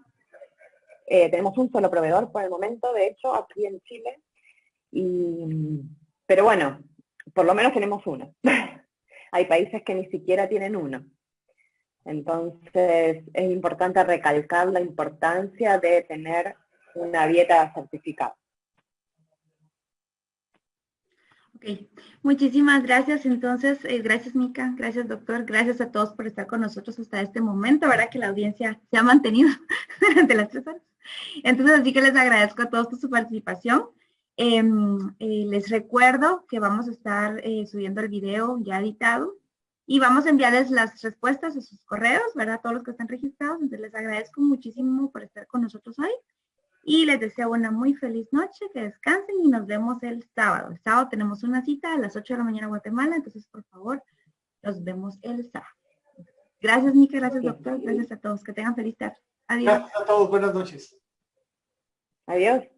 Tenemos un solo proveedor por el momento, de hecho, aquí en Chile, pero bueno, por lo menos tenemos uno. Hay países que ni siquiera tienen uno. Entonces, es importante recalcar la importancia de tener una dieta certificada. Ok, muchísimas gracias. Entonces, gracias Mica, gracias doctor, gracias a todos por estar con nosotros hasta este momento. Verdad que la audiencia se ha mantenido durante las 3 horas. Entonces, así que les agradezco a todos por su participación. Les recuerdo que vamos a estar subiendo el video ya editado y vamos a enviarles las respuestas a sus correos, ¿verdad? Todos los que están registrados. Entonces, les agradezco muchísimo por estar con nosotros hoy. Y les deseo una muy feliz noche, que descansen y nos vemos el sábado. El sábado tenemos una cita a las 8 de la mañana en Guatemala, entonces por favor, nos vemos el sábado. Gracias, Mica, gracias, doctor, gracias a todos. Que tengan feliz tarde. Adiós. Gracias a todos, buenas noches. Adiós.